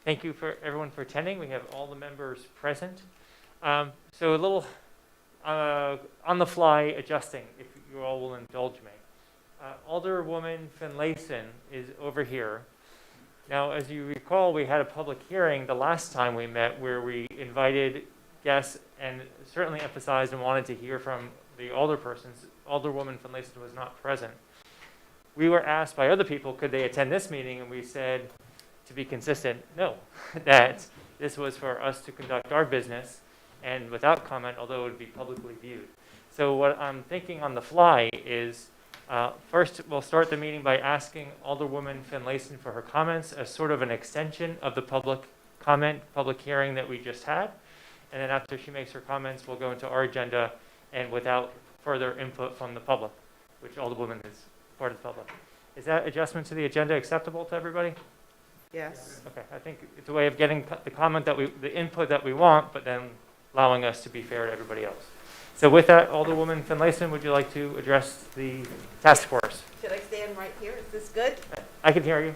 Thank you for everyone for attending. We have all the members present. So a little on the fly adjusting, if you all will indulge me. Alderwoman Finlayson is over here. Now, as you recall, we had a public hearing the last time we met where we invited guests and certainly emphasized and wanted to hear from the alderpersons. Alderwoman Finlayson was not present. We were asked by other people, could they attend this meeting? And we said, to be consistent, no, that this was for us to conduct our business and without comment, although it would be publicly viewed. So what I'm thinking on the fly is, first we'll start the meeting by asking Alderwoman Finlayson for her comments as sort of an extension of the public hearing that we just had. And then after she makes her comments, we'll go into our agenda and without further input from the public, which Alderwoman is part of the public. Is that adjustment to the agenda acceptable to everybody? Yes. Okay, I think it's a way of getting the input that we want, but then allowing us to be fair to everybody else. So with that, Alderwoman Finlayson, would you like to address the task force? Should I stand right here? Is this good? I can hear you.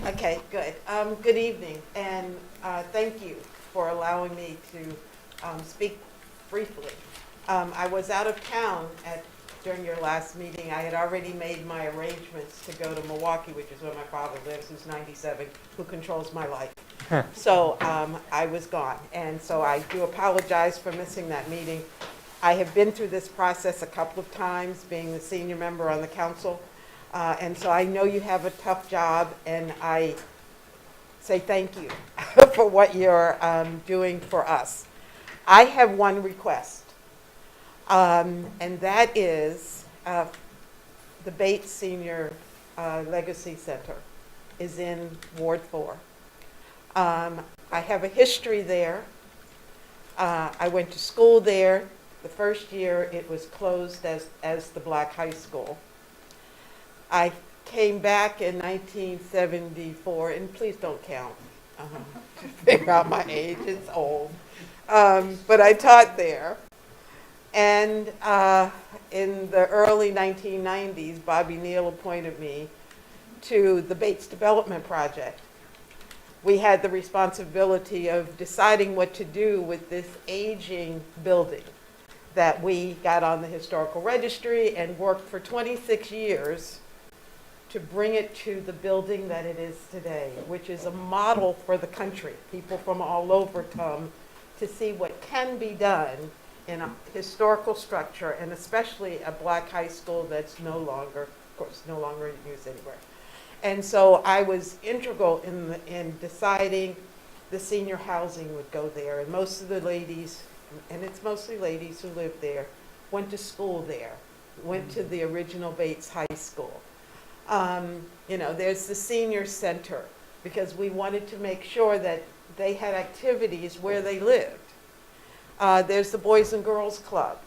Okay, good. Good evening, and thank you for allowing me to speak briefly. I was out of town during your last meeting. I had already made my arrangements to go to Milwaukee, which is where my father lives, who's 97, who controls my life. So I was gone, and so I do apologize for missing that meeting. I have been through this process a couple of times, being the senior member on the council, and so I know you have a tough job, and I say thank you for what you're doing for us. I have one request. And that is the Bates Senior Legacy Center is in Ward 4. I have a history there. I went to school there. The first year it was closed as the Black High School. I came back in 1974, and please don't count to figure out my age, it's old. But I taught there. And in the early 1990s, Bobby Neal appointed me to the Bates Development Project. We had the responsibility of deciding what to do with this aging building that we got on the historical registry and worked for 26 years to bring it to the building that it is today, which is a model for the country. People from all over come to see what can be done in a historical structure, and especially a Black high school that's no longer in use anywhere. And so I was integral in deciding the senior housing would go there, and most of the ladies, and it's mostly ladies who live there, went to school there, went to the original Bates High School. There's the senior center, because we wanted to make sure that they had activities where they lived. There's the Boys and Girls Club,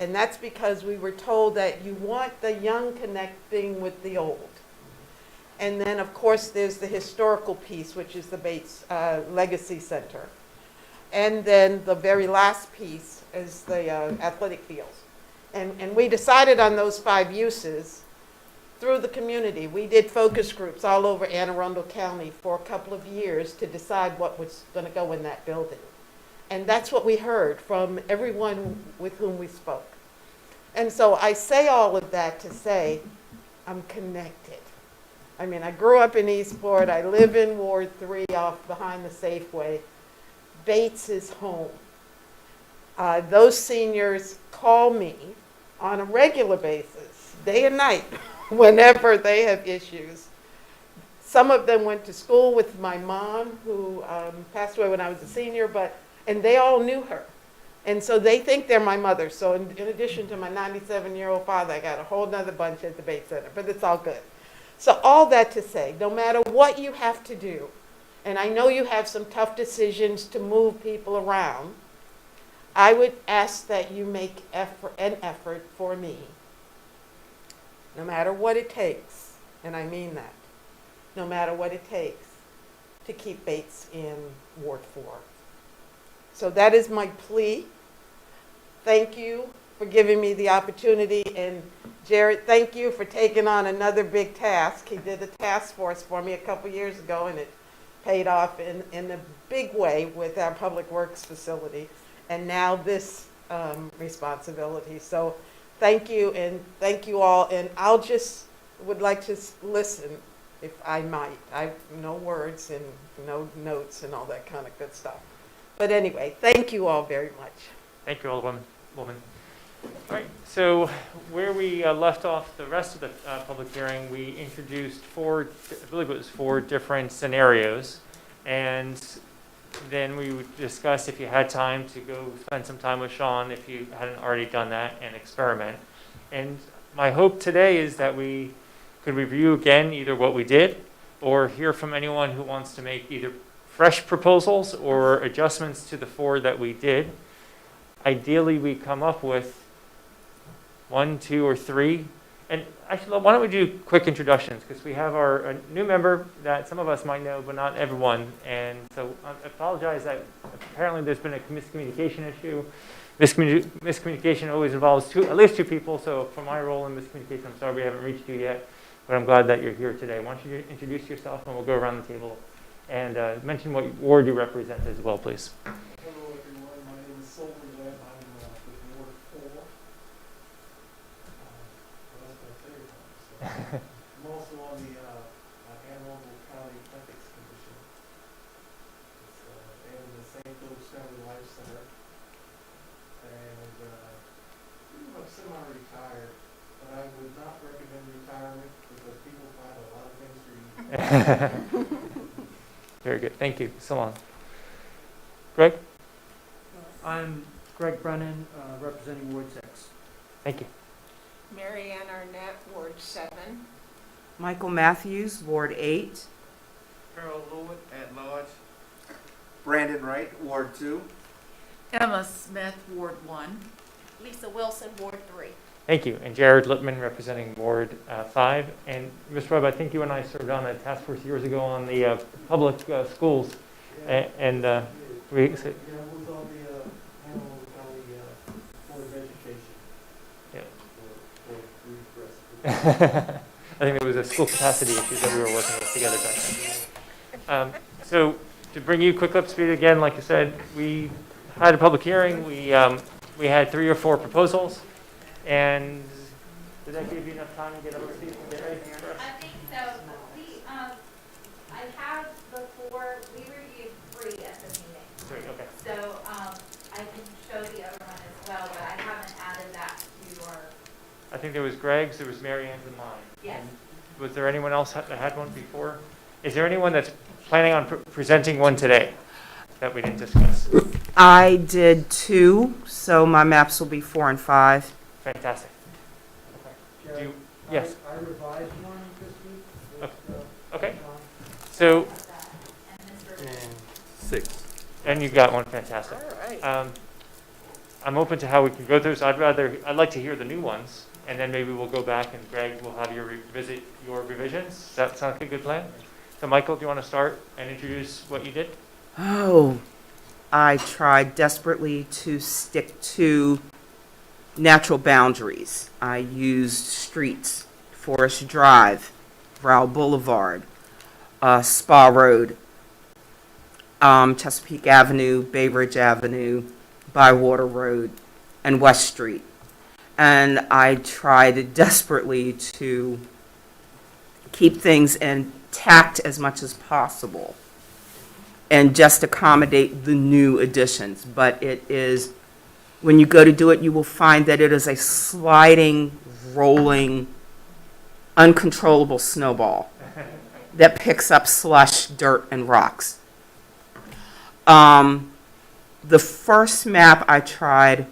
and that's because we were told that you want the young connecting with the old. And then, of course, there's the historical piece, which is the Bates Legacy Center. And then the very last piece is the athletic fields. And we decided on those 5 uses through the community. We did focus groups all over Anne Arundel County for a couple of years to decide what was going to go in that building. And that's what we heard from everyone with whom we spoke. And so I say all of that to say I'm connected. I mean, I grew up in Eastport. I live in Ward 3 off behind the Safeway. Bates is home. Those seniors call me on a regular basis, day and night, whenever they have issues. Some of them went to school with my mom, who passed away when I was a senior, and they all knew her. And so they think they're my mother. So in addition to my 97-year-old father, I got a whole nother bunch at the Bates Center, but it's all good. So all that to say, no matter what you have to do, and I know you have some tough decisions to move people around, I would ask that you make an effort for me, no matter what it takes, and I mean that, no matter what it takes, to keep Bates in Ward 4. So that is my plea. Thank you for giving me the opportunity. And Jared, thank you for taking on another big task. He did a task force for me a couple years ago, and it paid off in a big way with our public works facility, and now this responsibility. So thank you, and thank you all, and I'll just would like to listen if I might. I've no words and no notes and all that kind of good stuff. But anyway, thank you all very much. Thank you, Alderwoman. All right, so where we left off the rest of the public hearing, we introduced I believe it was four different scenarios. And then we would discuss, if you had time, to go spend some time with Sean, if you hadn't already done that, and experiment. And my hope today is that we could review again either what we did, or hear from anyone who wants to make either fresh proposals or adjustments to the four that we did. Ideally, we come up with 1, 2, or 3. And actually, why don't we do quick introductions, because we have a new member that some of us might know, but not everyone. And so I apologize that apparently there's been a miscommunication issue. Miscommunication always involves at least two people. So for my role in miscommunication, I'm sorry we haven't reached you yet, but I'm glad that you're here today. Why don't you introduce yourself, and we'll go around the table and mention what ward you represent as well, please. Hello everyone, my name is Solomon Webb. I'm with Ward 4. That's my favorite one. So I'm also on the Anne Arundel County Ethics Commission. It's in the St. Philip's Family Life Center. And pretty much semi-retired, but I would not recommend retirement because people find a lot of things for you. Very good. Thank you. So long. Greg? I'm Greg Brennan, representing Ward 6. Thank you. Mary Ann Arnett, Ward 7. Michael Matthews, Ward 8. Carol Lewitt at large. Brandon Wright, Ward 2. Emma Smith, Ward 1. Lisa Wilson, Ward 3. Thank you. And Jared Littman, representing Ward 5. And Ms. Webb, I think you and I served on a task force years ago on the public schools. Yeah, And we... yeah, we was on the Anne Arundel County Board of Education. Yeah. For redress. I think it was a school capacity issue that we were working with together back then. So to bring you quick up to speed again, like I said, we had a public hearing. We had 3 or 4 proposals. And did that give you enough time to get up to speed? I think so. I have the 4, we reviewed 3 at the meeting. 3, okay. So I can show the other one as well, but I haven't added that to your, I think there was Greg's, there was Mary Ann's, and mine. yes. And was there anyone else that had one before? Is there anyone that's planning on presenting one today that we didn't discuss? I did 2, so my maps will be 4 and 5. Fantastic. Jared, Do you- yes. I revised one this week. With, Okay. So, And Mr. 6. and you've got one, fantastic. All right. I'm open to how we can go through, so I'd like to hear the new ones, and then maybe we'll go back and Greg will have you revisit your revisions. Does that sound like a good plan? So Michael, do you want to start and introduce what you did? Oh, I tried desperately to stick to natural boundaries. I used streets, Forest Drive, Rowell Boulevard, Spa Road, Chesapeake Avenue, Bay Ridge Avenue, Bywater Road, and West Street. And I tried desperately to keep things intact as much as possible and just accommodate the new additions. But it is, when you go to do it, you will find that it is a sliding, rolling, uncontrollable snowball that picks up slush, dirt, and rocks. The first map I tried,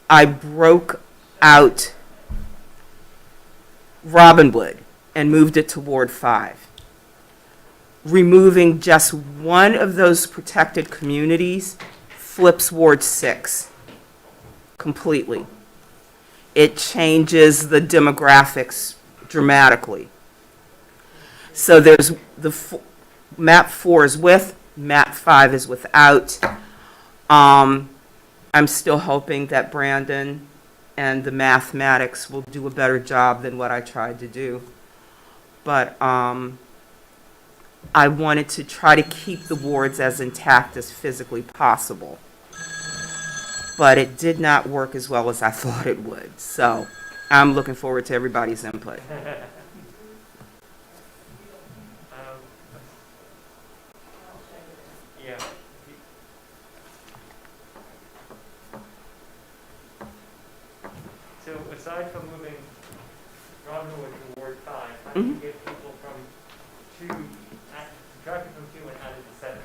I broke out Robinwood and moved it to Ward 5. Removing just one of those protected communities flips Ward 6 completely. It changes the demographics dramatically. So there's map 4 is with, map 5 is without. I'm still hoping that Brandon and the mathematics will do a better job than what I tried to do. But I wanted to try to keep the wards as intact as physically possible. But it did not work as well as I thought it would. So I'm looking forward to everybody's input. Yeah. So aside from moving Robinwood to Ward 5, how do you get people from 2, subtracted from 2 and added to 7?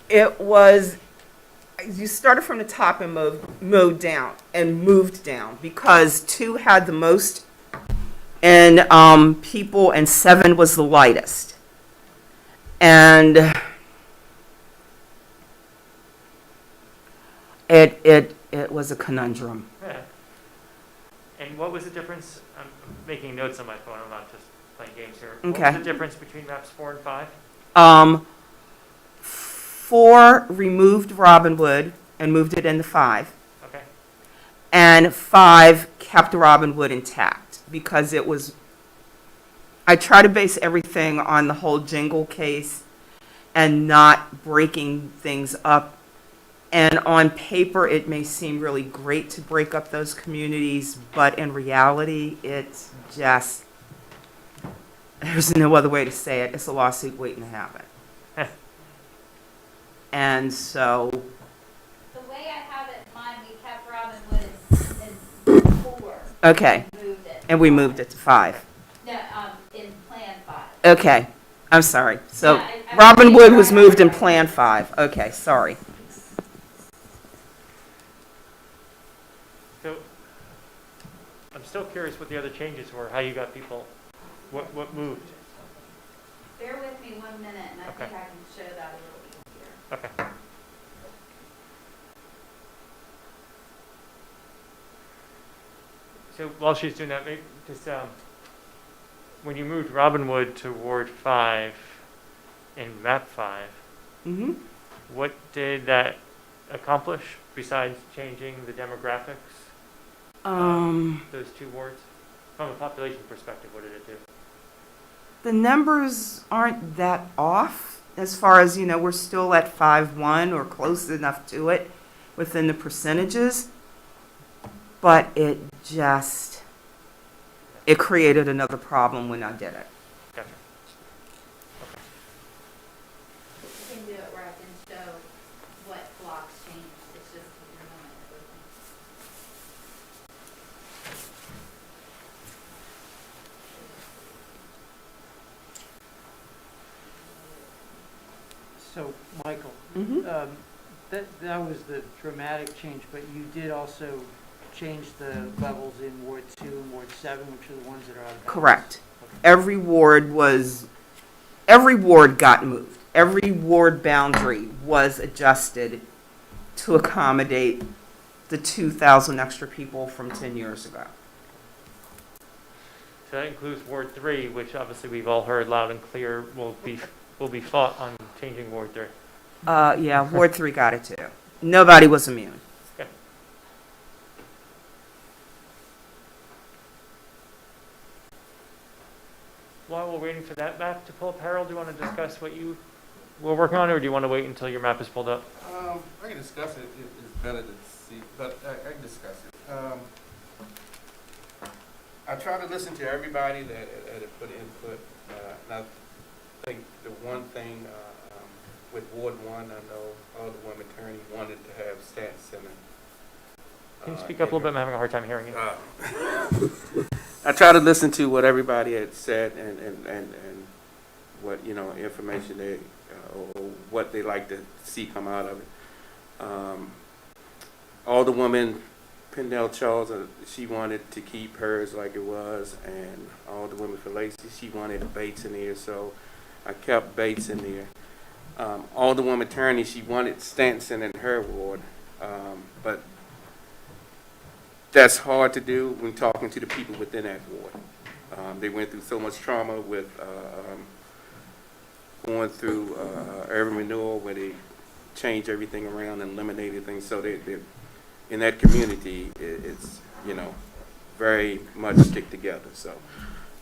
It was, you started from the top and moved down and moved down because 2 had the most and people and 7 was the lightest. And it was a conundrum. And what was the difference? I'm making notes on my phone. I'm not just playing games here. Okay. What was the difference between maps 4 and 5? 4 removed Robinwood and moved it into 5. Okay. And 5 kept Robinwood intact because it was, I try to base everything on the whole jingle case and not breaking things up. And on paper, it may seem really great to break up those communities, but in reality, it's just, there's no other way to say it. It's a lawsuit waiting to happen. And so, The way I have it in mind, we kept Robinwood in 4. okay, Moved it. and we moved it to 5. No, in Plan 5. Okay, I'm sorry. So Yeah, I Robinwood was right. moved in Plan 5. Okay, sorry. So I'm still curious what the other changes were, how you got people, what moved? Bear with me 1 minute, and I Okay. think I can show that a little easier. Okay. So while she's doing that, maybe just when you moved Robinwood to Ward 5 in map 5, Mm-hmm. what did that accomplish besides changing the demographics? Those 2 wards? From a population perspective, what did it do? The numbers aren't that off as far as, we're still at 5-1 or close enough to it within the percentages. But it created another problem when I did it. Gotcha. You can do it where I can show what blocks changed. It's just your moment with me. So, Michael, Mm-hmm. that was the dramatic change, but you did also change the levels in Ward 2 and Ward 7, which are the ones that are out of balance. Correct. Every ward got moved. Every ward boundary was adjusted to accommodate the 2,000 extra people from 10 years ago. So that includes Ward 3, which obviously we've all heard loud and clear will be fought on changing Ward 3. Yeah, Ward 3 got it too. Nobody was immune. While we're waiting for that map to pull up, Harold, do you want to discuss what you were working on, or do you want to wait until your map is pulled up? I can discuss it, it's better to see, but I can discuss it. I try to listen to everybody that had put input, and I think the one thing, with Ward 1, I know Alderwoman Attorney wanted to have Stat Center. Can you speak up a little bit? I'm having a hard time hearing you. I try to listen to what everybody had said and what, information they, or what they like to see come out of it. Alderwoman Pendell Charles, she wanted to keep hers like it was, and Alderwoman for Lacey, she wanted Bates in there, so I kept Bates in there. Alderwoman Attorney, she wanted Stanton in her ward, but that's hard to do when talking to the people within that ward. They went through so much trauma with going through urban renewal where they changed everything around and eliminated things. So they in that community, it's very much stick together. So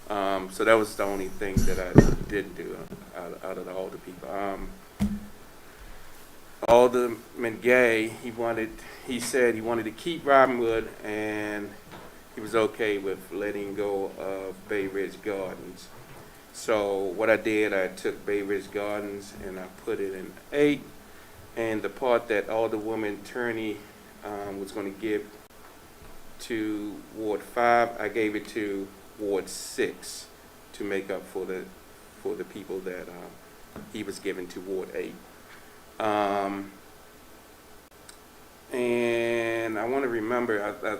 So that was the only thing that I didn't do out of all the people. Alderman Gay, he said he wanted to keep Robinwood, and he was okay with letting go of Bay Ridge Gardens. So what I did, I took Bay Ridge Gardens and I put it in 8, and the part that Alderwoman Turney was going to give to Ward 5, I gave it to Ward 6 to make up for the people that he was giving to Ward 8. And I want to remember, I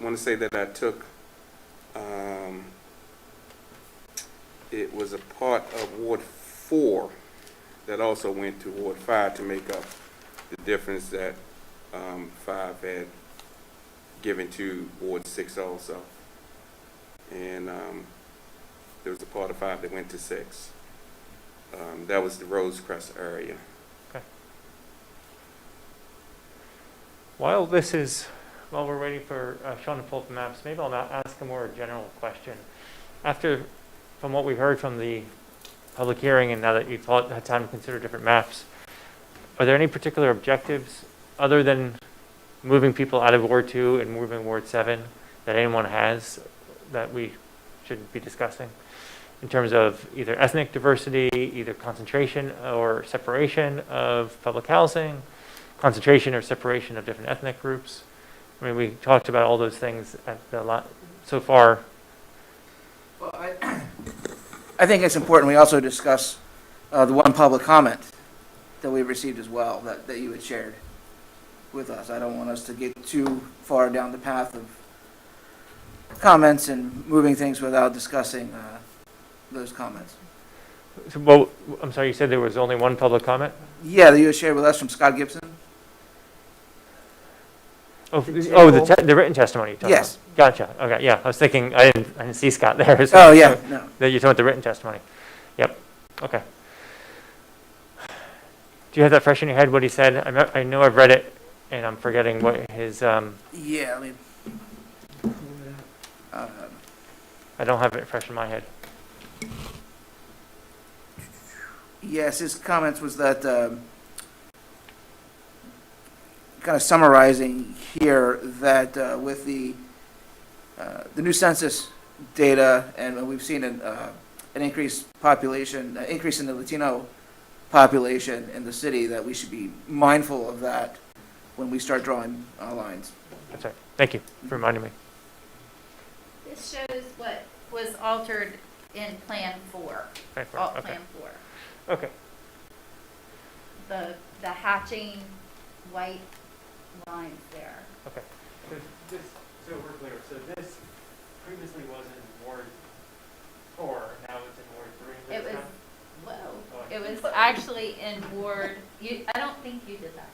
want to say that I took, it was a part of Ward 4 that also went to Ward 5 to make up the difference that 5 had given to Ward 6 also. And there was a part of 5 that went to 6. That was the Rosecrest area. Okay. While we're waiting for Sean to pull up the maps, maybe I'll ask a more general question. From what we heard from the public hearing, and now that you've had time to consider different maps, are there any particular objectives other than moving people out of Ward 2 and moving Ward 7 that anyone has that we should be discussing in terms of either ethnic diversity, either concentration or separation of public housing, concentration or separation of different ethnic groups? I mean, we talked about all those things so far. Well, I think it's important we also discuss the one public comment that we received as well, that you had shared with us. I don't want us to get too far down the path of comments and moving things without discussing those comments. Well, I'm sorry, you said there was only one public comment? Yeah, that you had shared with us from Scott Gibson? The written testimony you're talking Yes. about. Gotcha. Okay, yeah. I was thinking, I didn't see Scott there. So, Oh, yeah, no. That you're talking about the written testimony. Yep. Okay. Do you have that fresh in your head, what he said? I know I've read it, and I'm forgetting what his, Yeah, let me. I don't have it fresh in my head. Yes, his comments was that, kind of summarizing here, that with the new census data, and we've seen an increased population, increase in the Latino population in the city, that we should be mindful of that when we start drawing lines. That's right. Thank you for reminding me. This shows what was altered in Plan 4, Okay. Plan 4. Okay. The hatching white lines there. Okay. So we're clear. So this previously was in Ward 4. Now it's in Ward 3. It was, well, it was actually in Ward, I don't think you did that.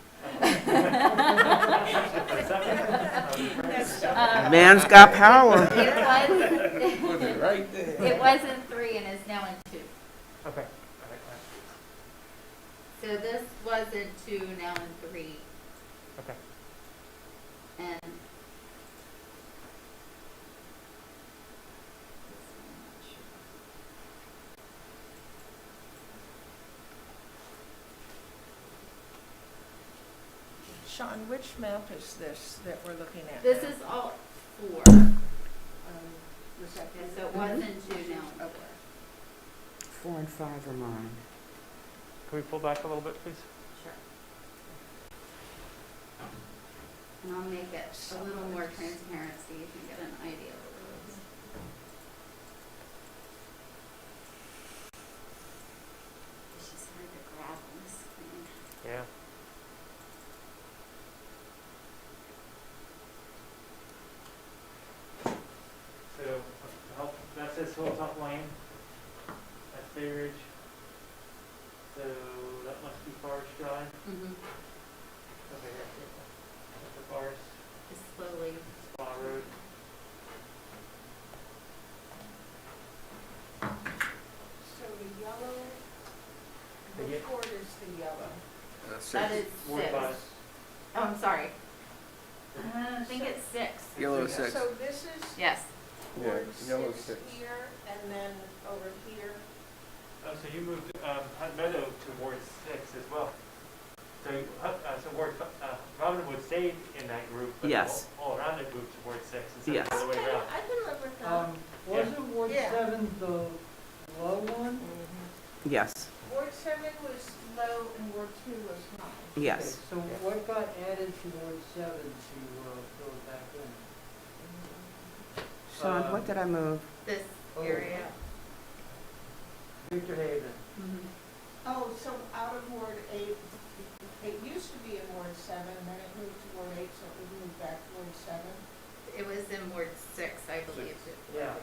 Man's got power. It was in 3 and is now in 2. Okay. So this was in 2, now in 3. Okay. And Sean, which map is this that we're looking at this now? is all 4. The second. So it was in 2, now in 4. 4 and 5 are mine. Can we pull back a little bit, please? Sure. And I'll make it a little more transparent so you can get an idea of what it is. It's just hard to grab on the screen. Yeah. So that says Hilltop Lane. That's Bay Ridge. So that must be Forest Drive. Mm-hmm. Okay, that's the Forest Just slowly. Spa Road. So the yellow, The ye- what ward is the yellow? That is Ward 6. 5. Oh, I'm sorry. I think it's 6. Yellow is 6. So this is, Yes. Yeah, Ward yellow 6 6. here, and then over here. Oh, so you moved Hunt Meadow to Ward 6 as well. So, Robinwood stayed in that group, but Yes. all around it moved to Ward 6 instead Yes. of the other way around. I can live with that. Wasn't Ward Yeah. 7 the low one? Yes, Ward 7 was low and Ward 2 was high. yes. Okay, so what got added to Ward 7 to fill it back in? Sean, what did I move? This Oh. area. Victor Haven. Oh, so out of Ward 8, it used to be in Ward 7, then it moved to Ward 8, so it would move back to Ward 7. It was in Ward 6, I believe. Yeah.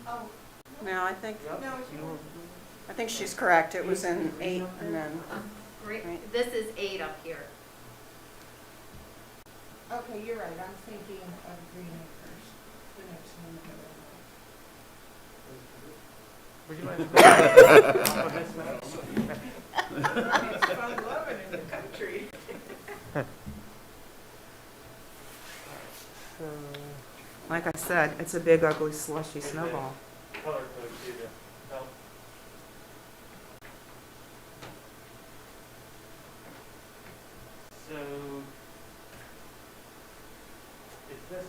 Oh, No, I think, Yep. no, I think she's correct. It was in 8 and then, Great. Right. This is 8 up here. okay, you're right, I'm thinking of Green Acres, the next one. Would you mind to go on this one? It's fun loving in the country. So, Like I said, it's a big ugly slushy snowball. color code to the, no. So, is this,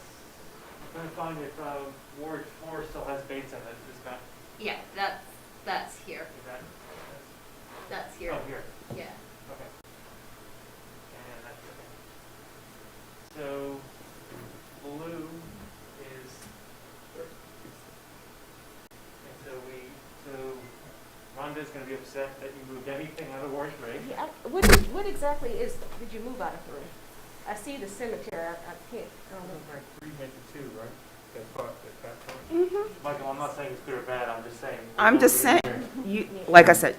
I'm trying to find if Ward 4 still has Bates in it, is that, Yeah, that's here. is that, That's here. oh, here, Yeah. okay. And that's okay. So, blue is, and so Rhonda's gonna be upset that you moved anything out of Ward 3. Yeah, what exactly did you move out of 3? I see the cemetery, I can't, I don't know. 3 went to 2, right? That part. Mm-hmm. Michael, I'm not saying it's good or bad, I'm just saying. I'm just saying, like I said,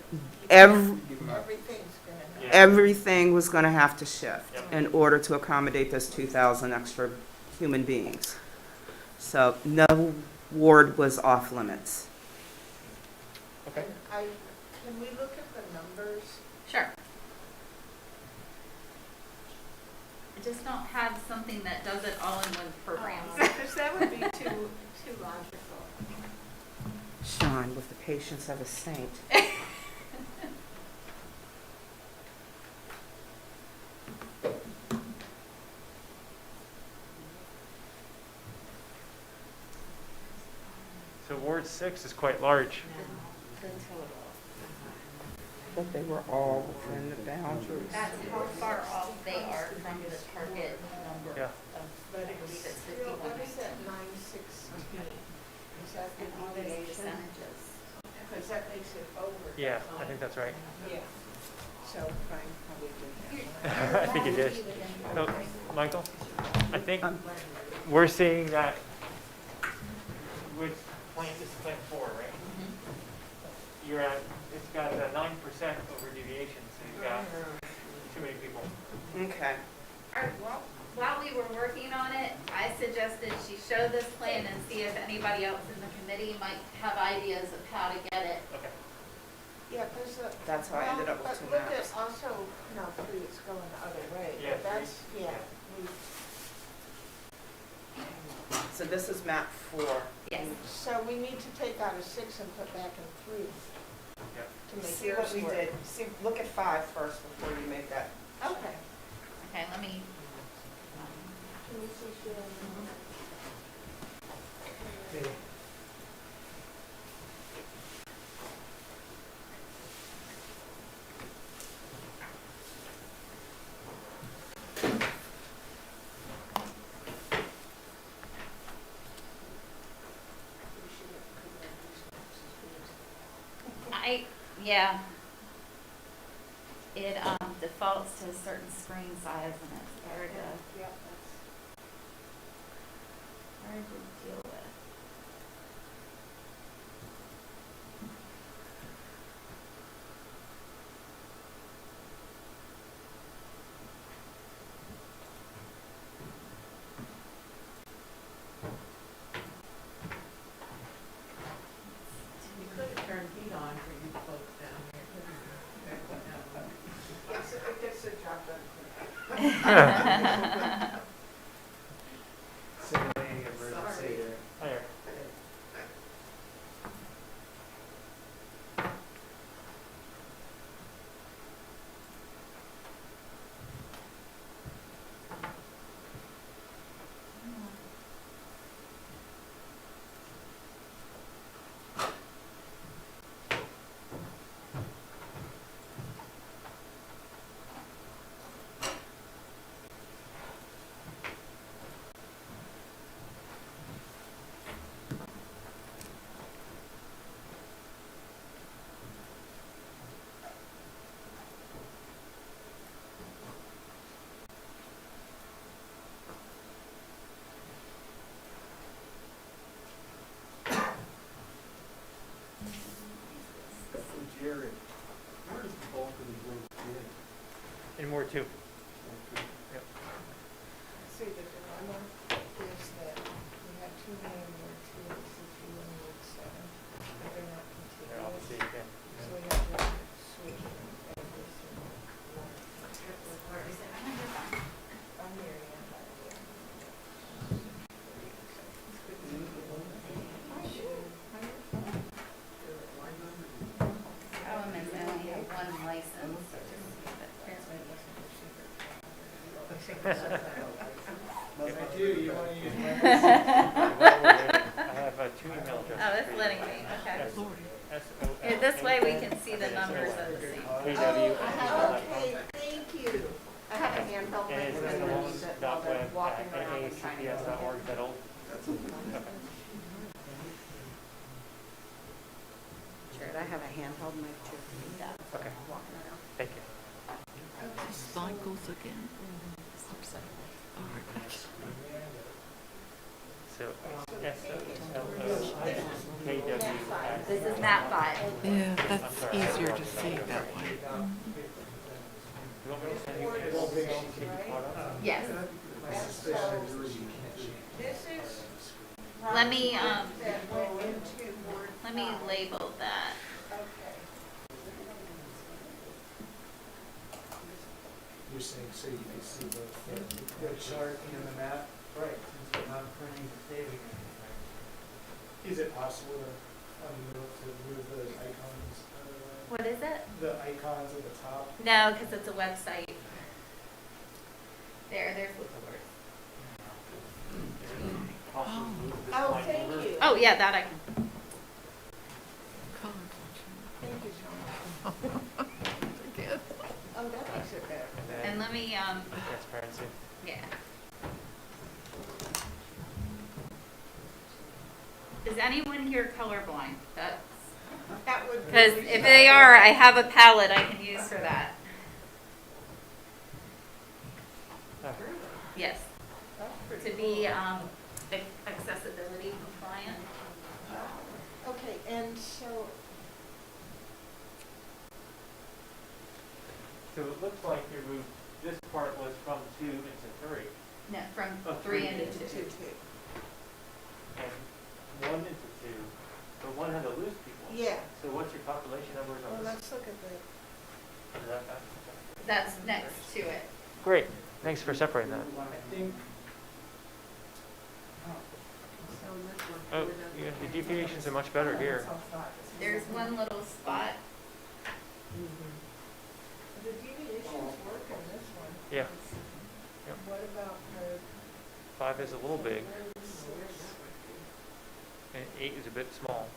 everything Everything's gonna Yeah. everything was going to have to shift Yep. in order to accommodate those 2,000 extra human beings. So no ward was off limits. Okay. Can we look at the numbers? Sure. I just don't have something that does it all in one program. Because that would be too logical. Sean, with the patience of a saint. So Ward 6 is quite large. But they were all within the boundaries. That's how far off they are from the target number Yeah. of, But I believe it's still, 51. what is that 916? Is that the And all those deviation? percentages. Because that makes it over. Yeah, I think that's right. Yeah. So Frank probably did that. I think it is. So, Michael, I think we're seeing that with plant, this is plant 4, right? You're at, it's got a 9% over deviation, so you've got too many people. Okay. All right, well, while we were working on it, I suggested she show this plan and see if anybody else in the committee might have ideas of how to get it. Okay. Yeah, because. That's how I ended up with 2 But look maps. at also, no, 3, it's going the other way. Yeah, But that's, three, yeah. So this is map 4. Yes. So we need to take out a 6 and put back in 3 Yep. to make See yours what we work. did. See, look at 5 first before you make that. Okay. Okay, let me, Can we see Sharon? yeah. It defaults to a certain screen size and it's hard to, Yeah, hard to deal with. you could turn heat on for you folks down here. Yes, it gets the job done. Simulating emergency Sorry. there. There. in Ward 2. See, the dilemma is that we have too many in Ward 2, and C2 and Ward 7, but they're not They're contiguous. obviously, yeah. So we have to switch them every single one. I'm here, Problem is, I only have one license. I do, you want to use my? I have 2 email addresses. Oh, it's letting me, okay. S-O-L. Yeah, this way we can see the numbers of the same. KW. Okay, thank you. I have a handheld And is mic this when the they one use it dot while they're web walking at around and trying to. NACPS.org, is that old? Okay. Jared, I have a handheld mic too. Okay, Walking around. thank you. So, S-O-L-O-K-W. This is map 5. Yeah, that's easier to see that way. You want me to send you this? So you can caught up? Yes. This is Let me, that went into Ward let me 5. label that. Okay. You're saying, so you can see the chart in the map? Right, since we're not printing and saving anything. Is it possible to move those icons out of the way? What is it? The icons at the top? No, because it's a website. There's the words. Oh, thank you. Oh, yeah, that I can. Thank you, Sean. Oh, that makes it better. And let me, Transparency. yeah. Is anyone here colorblind? That would. be Because really if they are, I have a palette I can use for that. Yes, That's pretty to be accessibility compliant. Okay, and so, So it looks like you moved, this part was from 2 into 3, No, from Oh, 3 three into into 2. and 1 into 2, but 1 had to lose people. Yeah, So what's your population numbers well, on this? let's look at the, Is that bad? That's next to it. Great, thanks for separating that. I think, Oh, yeah, the deviations are much better here. There's one little spot. the deviations work in this one. Yeah, Yep. What about the 5 is a little big, road 6? and 8 is a bit small.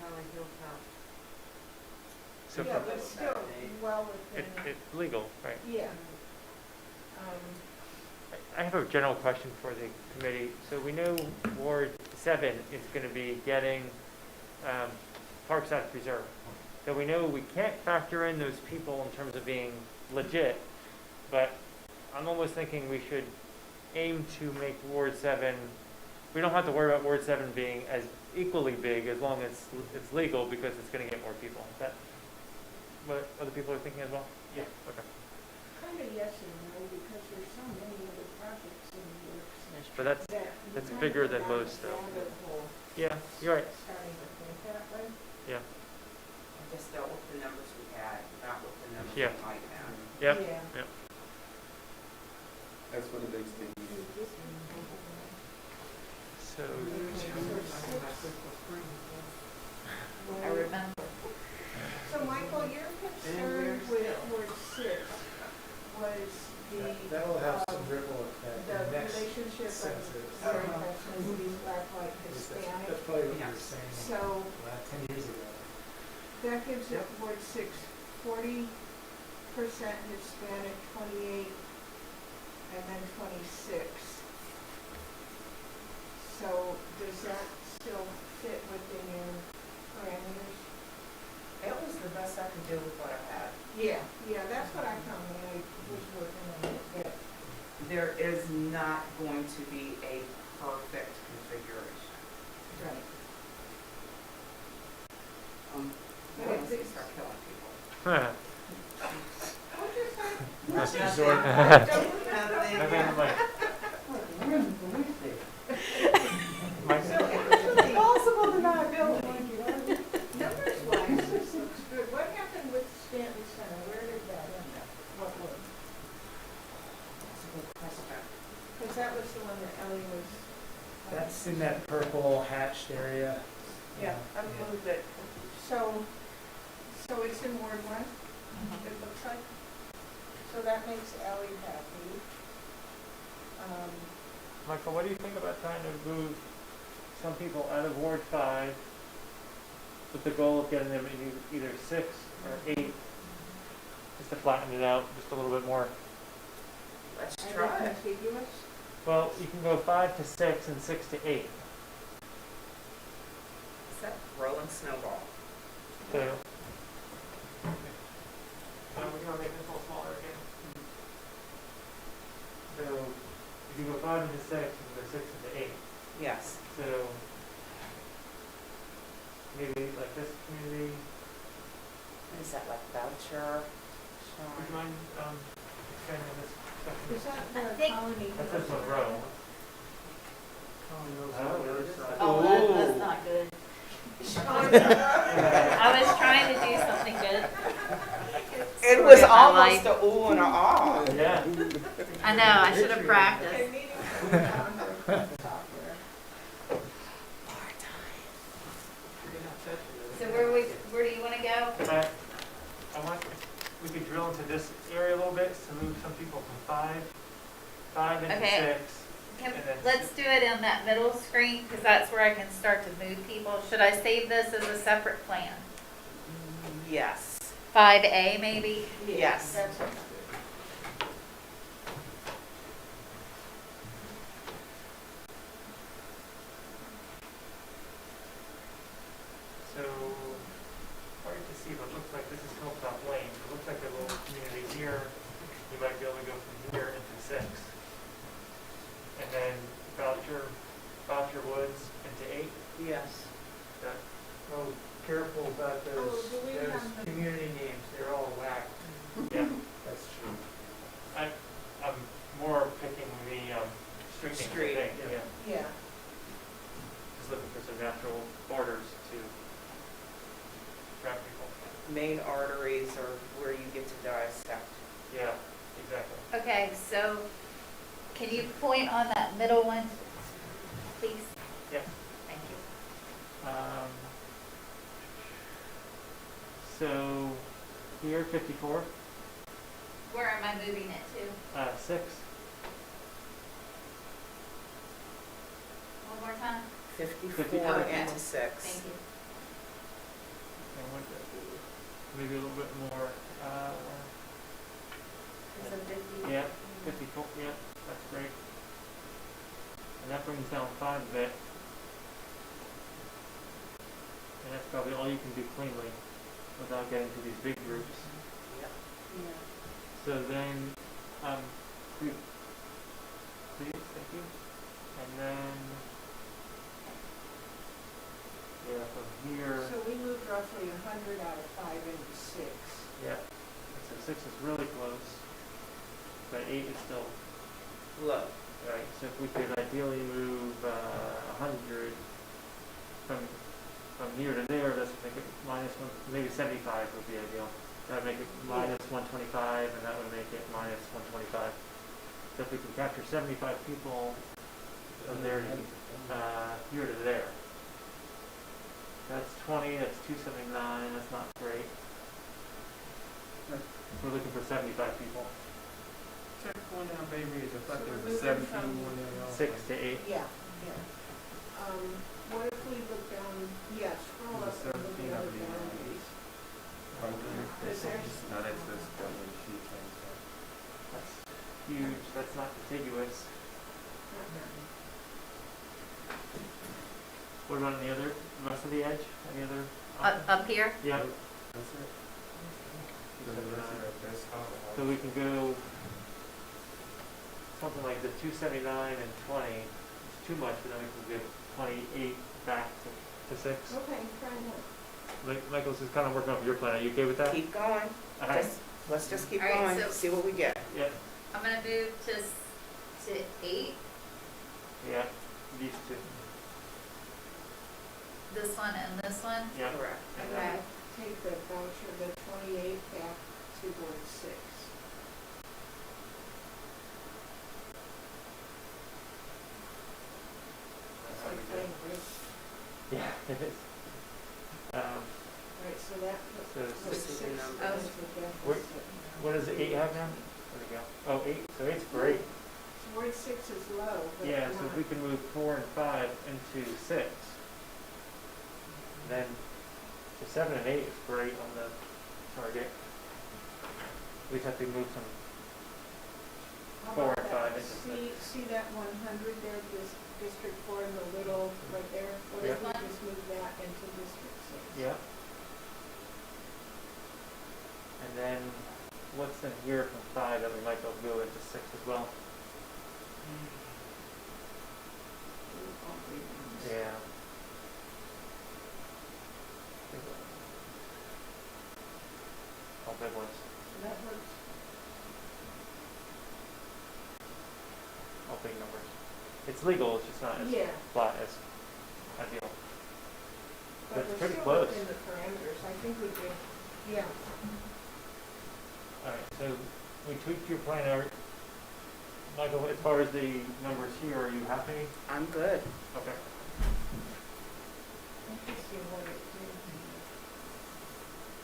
So Yeah, from, but still well within, it's legal, right? yeah. I have a general question for the committee. So we know Ward 7 is going to be getting Parkside Preserve. So we know we can't factor in those people in terms of being legit, but I'm almost thinking we should aim to make Ward 7, we don't have to worry about Ward 7 being as equally big as long as it's legal because it's going to get more people. Is that what other people are thinking as well? Yeah. Okay. Kind of yes and no, because there's so many other projects in the works. But that you that's kind of bigger go than down most, a though. rabbit hole Yeah, you're right. starting to think that way. Yeah. I just dealt with the numbers we had, not with the numbers Yeah. we might have. Yep. Yeah. That's what it is to me. So, I remember. So Michael, your concern with Ward 6 was that'll have the, some ripple effect the in the next relationship of census. where ethnicities, black, white, Hispanic. That's probably what you were saying So 10 years ago. that gives it Ward 6, 40% Hispanic, 28, and then 26. So does that still fit within your parameters? It was the best I could do with what I had. Yeah, that's what I found when I was working on it, yeah. There is not going to be a perfect configuration. Right. Once we start killing people. What'd you say? Nothing on the mic. Mike? Impossible deniability. Numbers wise, this looks good. What happened with Stanton Center? Where did that end up? What was? Because that was the one that Ellie was. That's in that purple hatched area. Yeah, I moved it. So it's in Ward 1, it looks like? So that makes Ellie happy. Michael, what do you think about trying to move some people out of Ward 5 with the goal of getting them in either 6 or 8, just to flatten it out just a little bit more? Let's Are try they it. contiguous? Well, you can go 5 to 6 and 6 to 8. Is that rolling snowball? So, we're gonna make this a little smaller again. So, if you go 5 into 6, you can go 6 into 8. Yes. So, maybe like this community. Is that like voucher? Would you mind expanding this section? Is that I the think- colony? That's this one row. Oh, that's not good. I was trying to do something good. It Sorry was about my almost life. a ooh and a ah. Yeah. I know, I should have practiced. So where do you want to go? I want, we could drill into this area a little bit to move some people from 5 into Okay. 6. Can, And then let's do it on that middle screen, because that's where I can start to move people. Should I save this as a separate plan? Yes. 5A maybe? Yes. That's it. So, hard to see, but it looks like this is Hilltop Lane. It looks like a little community here. You might be able to go from here into 6. And then Voucher Woods into 8. Yes. That, Oh, careful about Oh, do we have the- community names, they're all whacked. yeah. That's true. I'm more picking the street names, I Street, think, yeah. yeah. Yeah. Just looking for some natural borders to attract people. Main arteries are where you get to dissect. Yeah, exactly. Okay, so can you point on that middle one, please? Yeah. Thank you. So here, 54, Where am I moving it to? 6. One more time? 54 Okay. into 6. Thank you. And what, maybe a little bit more, Is it 50? yeah, 54, yeah, that's great. And that brings down 5 a bit. And that's probably all you can do cleanly without getting to these big groups. Yep. Yeah. So then, please, thank you. And then, yeah, from here, So we moved roughly 100 out of 5 into 6. yeah, so 6 is really close, but 8 is still, Low. right, so if we could ideally move, 100 from here to there, that's make it -1, maybe 75 would be ideal. That would make it -125, and that would make it -125. So if we can capture 75 people from there, here to there. That's 20, that's 279, that's not great. We're looking for 75 people. Check one down, baby, is So effective we're 17, moving from- 6 to 8. Yeah, yeah. What if we look down, yeah, scroll up and look at other boundaries. Because there's, No, that's that one sheet thing. That's huge, that's not contiguous. What about on the other, rest of the edge? Any other? Up here? Yeah, That's it. so we can go something like the 279 and 20. It's too much, but then we can give 28 back to 6. okay, try that. Michael's is kind of working off your plan. Are you okay with that? Keep going. All right. Just Let's just keep All right, going, so- see what we get. Yeah, I'm gonna move to 8, yeah, these two, this one and this one. yeah. Correct. I'm Okay. gonna take the voucher, the 28 back to Ward 6. It's like playing bridge. Yeah, it is. Right, so that puts So Ward six is 6 the into number. Where- deficit. what does 8 have now? There we go. Oh, 8, so 8's great. So Ward 6 is low, but Yeah, so if not- we can move 4 and 5 into 6, then the 7 and 8 is great on the target. We just have to move some, How 4 about and that? 5 into 6. See that 100 there, this District 4 in the little, right there? What if Yeah. we just move that into District 6? Yeah. And then what's in here from 5 that we might be able to go into 6 as well? All big ones. Yeah. All big ones, So that works. all big numbers. It's legal, it's just not as Yeah, flat as ideal. but It's we're pretty still close. within the parameters. I think we could, yeah. Alright, so we tweaked your plan art. Michael, as far as the numbers here, are you happy? I'm good. Okay. Interesting what it did.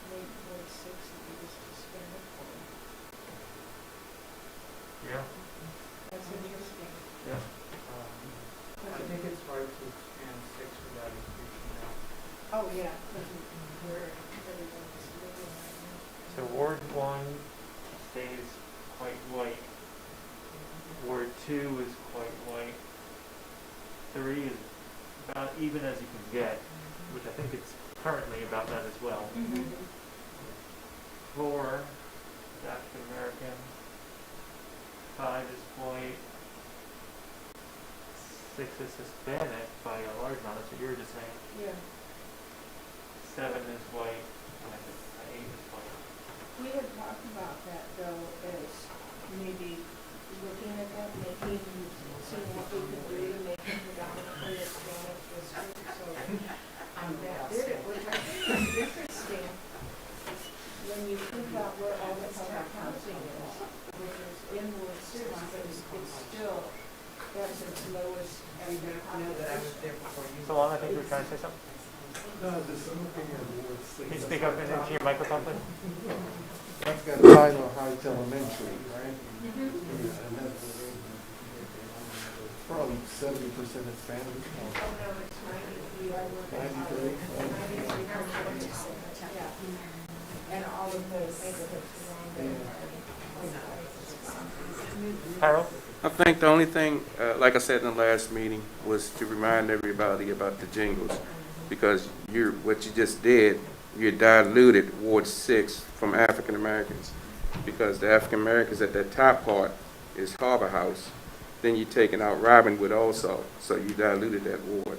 Made Ward 6 the biggest to spend it for. Yeah. That's interesting. Yeah. I think it's hard to expand 6 without increasing that. Oh, yeah, because where everyone's living right now. So Ward 1 stays quite white. Ward 2 is quite white. 3 is about even as you can get, which I think it's currently about that as well. 4 is African American. 5 is white. 6 is Hispanic by a large amount, that's what you were just saying. Yeah. 7 is white, and I think 8 is white. We had talked about that though, as maybe looking at that, making, seeing what we could do to make it predominantly Hispanic district, so that did it, which I think is interesting. When you think about where all the public housing is, which is in Ward 6, but it's still, that's its lowest ever. So Lon, I think you were trying to say something? No, just looking at Ward 6. Can you speak up into your microphone, please? That's got Tyler Heights Elementary, right? Yeah, and that's probably 70% Hispanic. Oh, no, it's 93, I work at 93? 93, yeah. And all of those neighborhoods around there. Harold? I think the only thing, like I said in the last meeting, was to remind everybody about the jingles. Because what you just did, you diluted Ward 6 from African Americans. Because the African Americans at that top part is Harbor House. Then you're taking out Robinwood also, so you diluted that ward.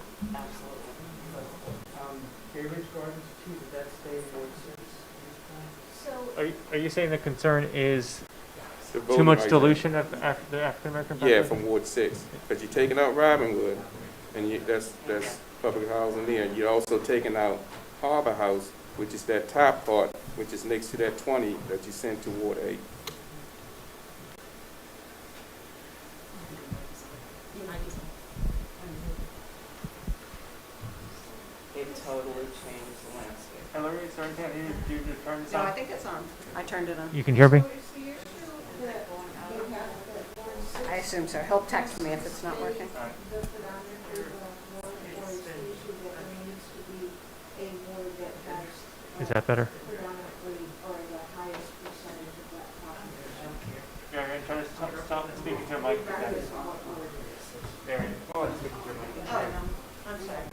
Bay Ridge Gardens too, did that stay in Ward 6? So, Are you saying the concern is The too voting much rights. dilution of the African American population? Yeah, from Ward 6. Because you're taking out Robinwood, and that's public housing there. You're also taking out Harbor House, which is that top part, which is next to that 20 that you sent to Ward 8. It totally changed the landscape. Hillary, is there anything I needed to do to turn this No, I on? think it's on. I turned it on. You can hear me? so is the issue that they have that Ward 6 I assume so. He'll text me if it's not working. Alright. the predominantly black ward, or is the issue that there needs to be a ward that has Is that better? predominantly or the highest percentage of black population? Marion, try to stop and speak into your mic. Regardless of what ward it is. Marion, go ahead and speak into your mic. Oh, I'm sorry.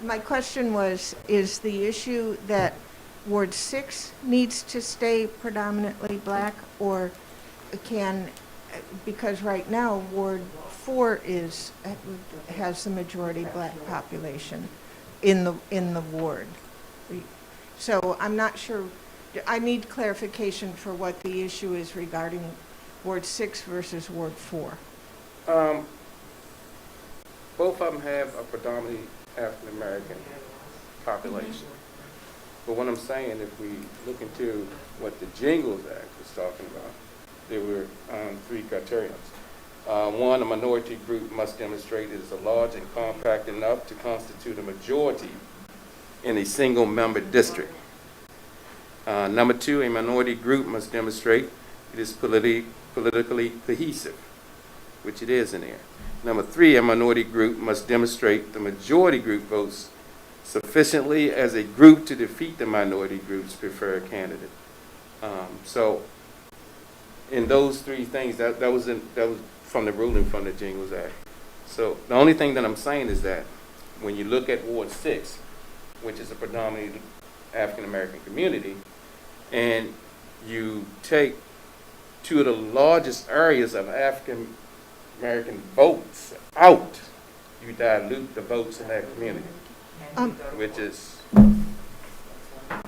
My question was, is the issue that Ward 6 needs to stay predominantly black, or can, because right now Ward 4 has the majority black population in the ward. So I'm not sure, I need clarification for what the issue is regarding Ward 6 versus Ward 4. Both of them have a predominantly African-American population. But what I'm saying, if we look into what the Jingles Act was talking about, there were 3 criteria. One, a minority group must demonstrate it is a large and compact enough to constitute a majority in a single-member district. Number 2, a minority group must demonstrate it is politically cohesive, which it is in there. Number 3, a minority group must demonstrate the majority group votes sufficiently as a group to defeat the minority group's preferred candidate. So, in those 3 things, that was from the ruling from the Jingles Act. So the only thing that I'm saying is that when you look at Ward 6, which is a predominantly African American community, and you take 2 of the largest areas of African American votes out, you dilute the votes in that community, which is.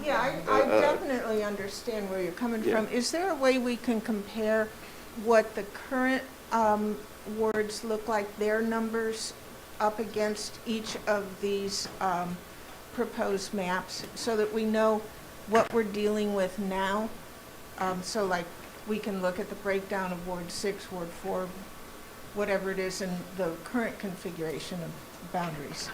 Yeah, I definitely understand where you're coming from. Is there a way we can compare what the current wards look like, their numbers, up against each of these proposed maps, so that we know what we're dealing with now? So like, we can look at the breakdown of Ward 6, Ward 4, whatever it is in the current configuration of boundaries.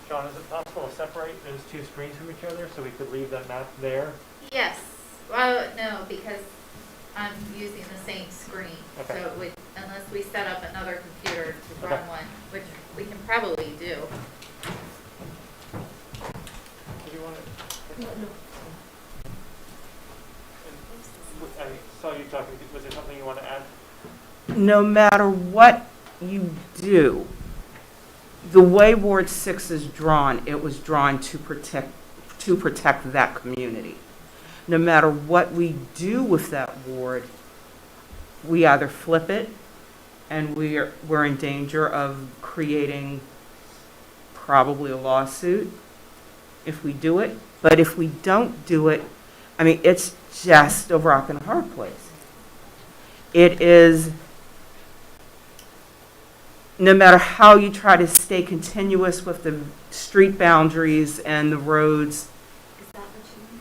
John, is it possible to separate those 2 screens from each other so we could leave that map there? Yes, well, no, because I'm using the same screen. Okay. So it would, unless we set up another computer to Okay. run one, which we can probably do. Do you want to? I saw you talking, was there something you want to add? No matter what you do, the way Ward 6 is drawn, it was drawn to protect that community. No matter what we do with that ward, we either flip it, and we're in danger of creating probably a lawsuit if we do it. But if we don't do it, I mean, it's just a rock and a hard place. It is. No matter how you try to stay continuous with the street boundaries and the roads,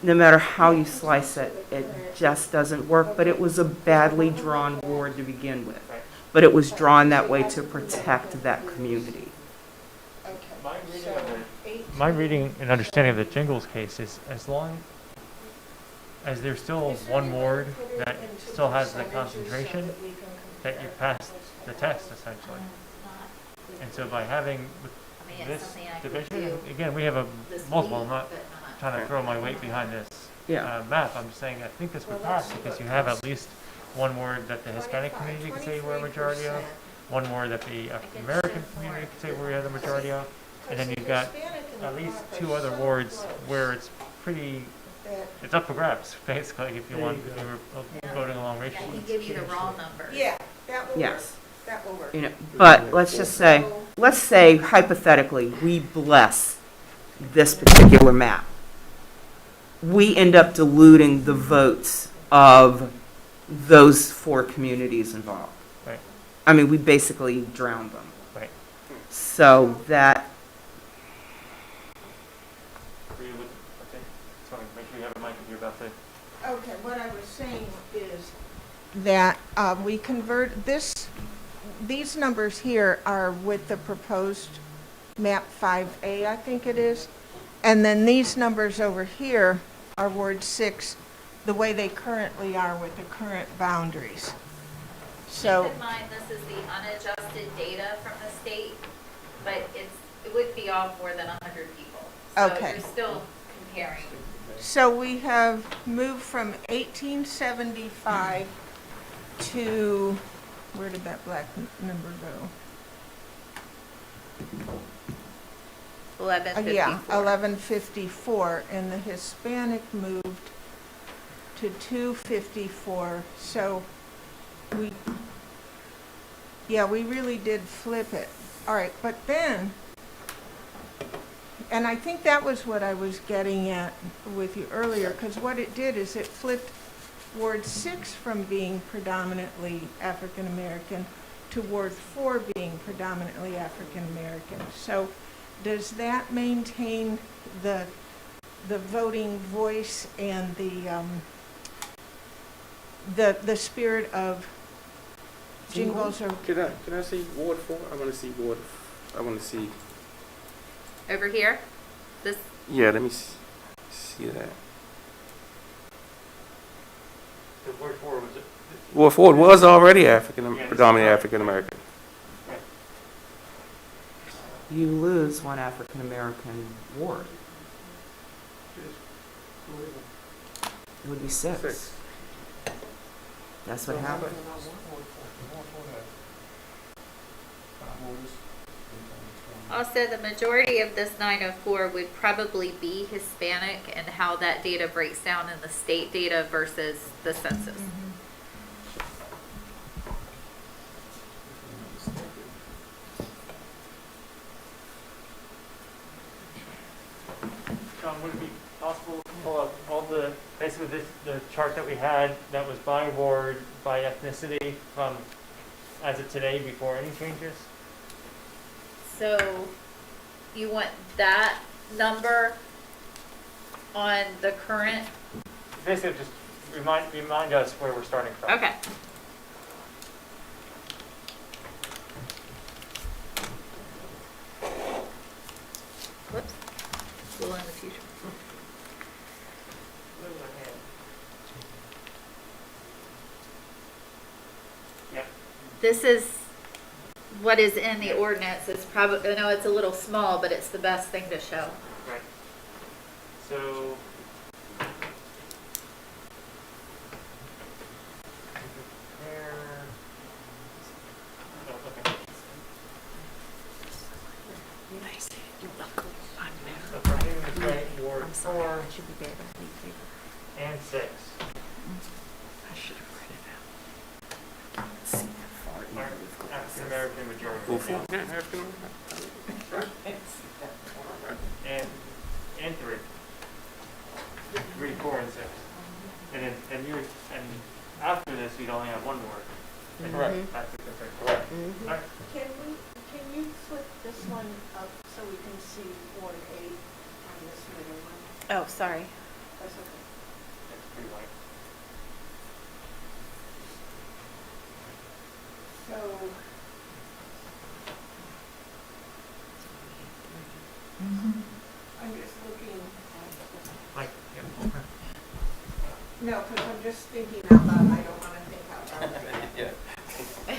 no matter how you slice it, it just doesn't work. But it was a badly drawn ward to begin with. But it was drawn that way to protect that community. My reading and understanding of the Jingles case is as long as there's still one ward that still has the concentration, that you pass the test essentially. And so by having this division, again, we have multiple, I'm not trying to throw my weight behind this map. I'm just saying I think this would pass because you have at least one ward that the Hispanic community can say we're a majority of, one ward that the African American community can say we are the majority of, and then you've got at least 2 other wards where it's it's up for grabs, basically, if you were voting along racially. I can give you the raw number. Yeah, that will work. Yes. That will work. You know, but let's say hypothetically, we bless this particular map. We end up diluting the votes of those 4 communities involved. Right. I mean, we basically drowned them. Right. So that, Make sure you have a mic if you're about to. Okay, what I was saying is that we convert these numbers here are with the proposed map 5A, I think it is. And then these numbers over here are Ward 6, the way they currently are with the current boundaries. So, Keep in mind, this is the unadjusted data from the state, but it would be off more than 100 people. So Okay. you're still comparing. so we have moved from 1875 to, where did that black number go? 1154. Yeah, 1154, and the Hispanic moved to 254, so we really did flip it. All right, but then, and I think that was what I was getting at with you earlier, because what it did is it flipped Ward 6 from being predominantly African American to Ward 4 being predominantly African American. So does that maintain the voting voice and the spirit of jingles or Can I see Ward 4? I want to see I want to see. Over here, this, Yeah, let me see that. The word for was it? Ward 4 was already Yeah, predominantly African American. You lose one African-American ward. It would be 6. 6. That's what happened. also the majority of this 904 would probably be Hispanic, and how that data breaks down in the state data versus the census. John, would it be possible to pull up all the, basically the chart that we had that was by ward, by ethnicity from as of today before any changes? So you want that number on the current? Basically, just remind us where we're starting from. Okay. Whoops. We'll in the future. Yeah. This is what is in the ordinance. It's probably, I know it's a little small, but it's the best thing to show. Right. So. Oh, okay. So for Newman's Right, Ward 4 and 6. Are African American majority. Ward 4? Yeah, African American. And 3. 3, 4, and 6. And after this, we'd only have one ward. Correct. That's the concern. Correct. Alright. can you flip this one up so we can see Ward 8 on this middle one? Oh, sorry. That's okay. It's pretty white. So, I'm just looking at, Like, no, because I'm just thinking out loud, I don't want to think out loud.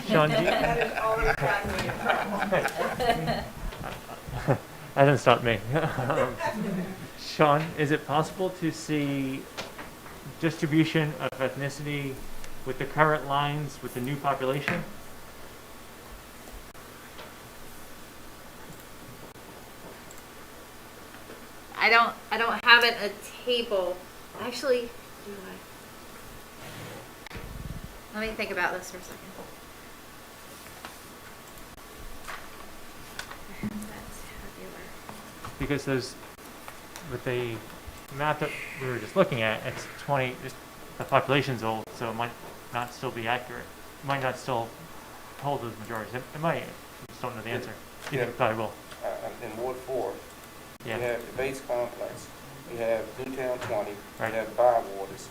Sean, do you, That has always gotten me in trouble. hasn't stopped me. Sean, is it possible to see distribution of ethnicity with the current lines with the new population? I don't have it in a table. Actually, do I? Let me think about this for a second. That's tabular. Because those, with the map that we were just looking at, it's 20, the population's old, so it might not still be accurate. It might not still hold those majorities. It might, I just don't know the answer. You Yeah. think it probably will. In Ward 4, Yeah. you have the base complex, you have Newtown 20, Right. you have Bywaters,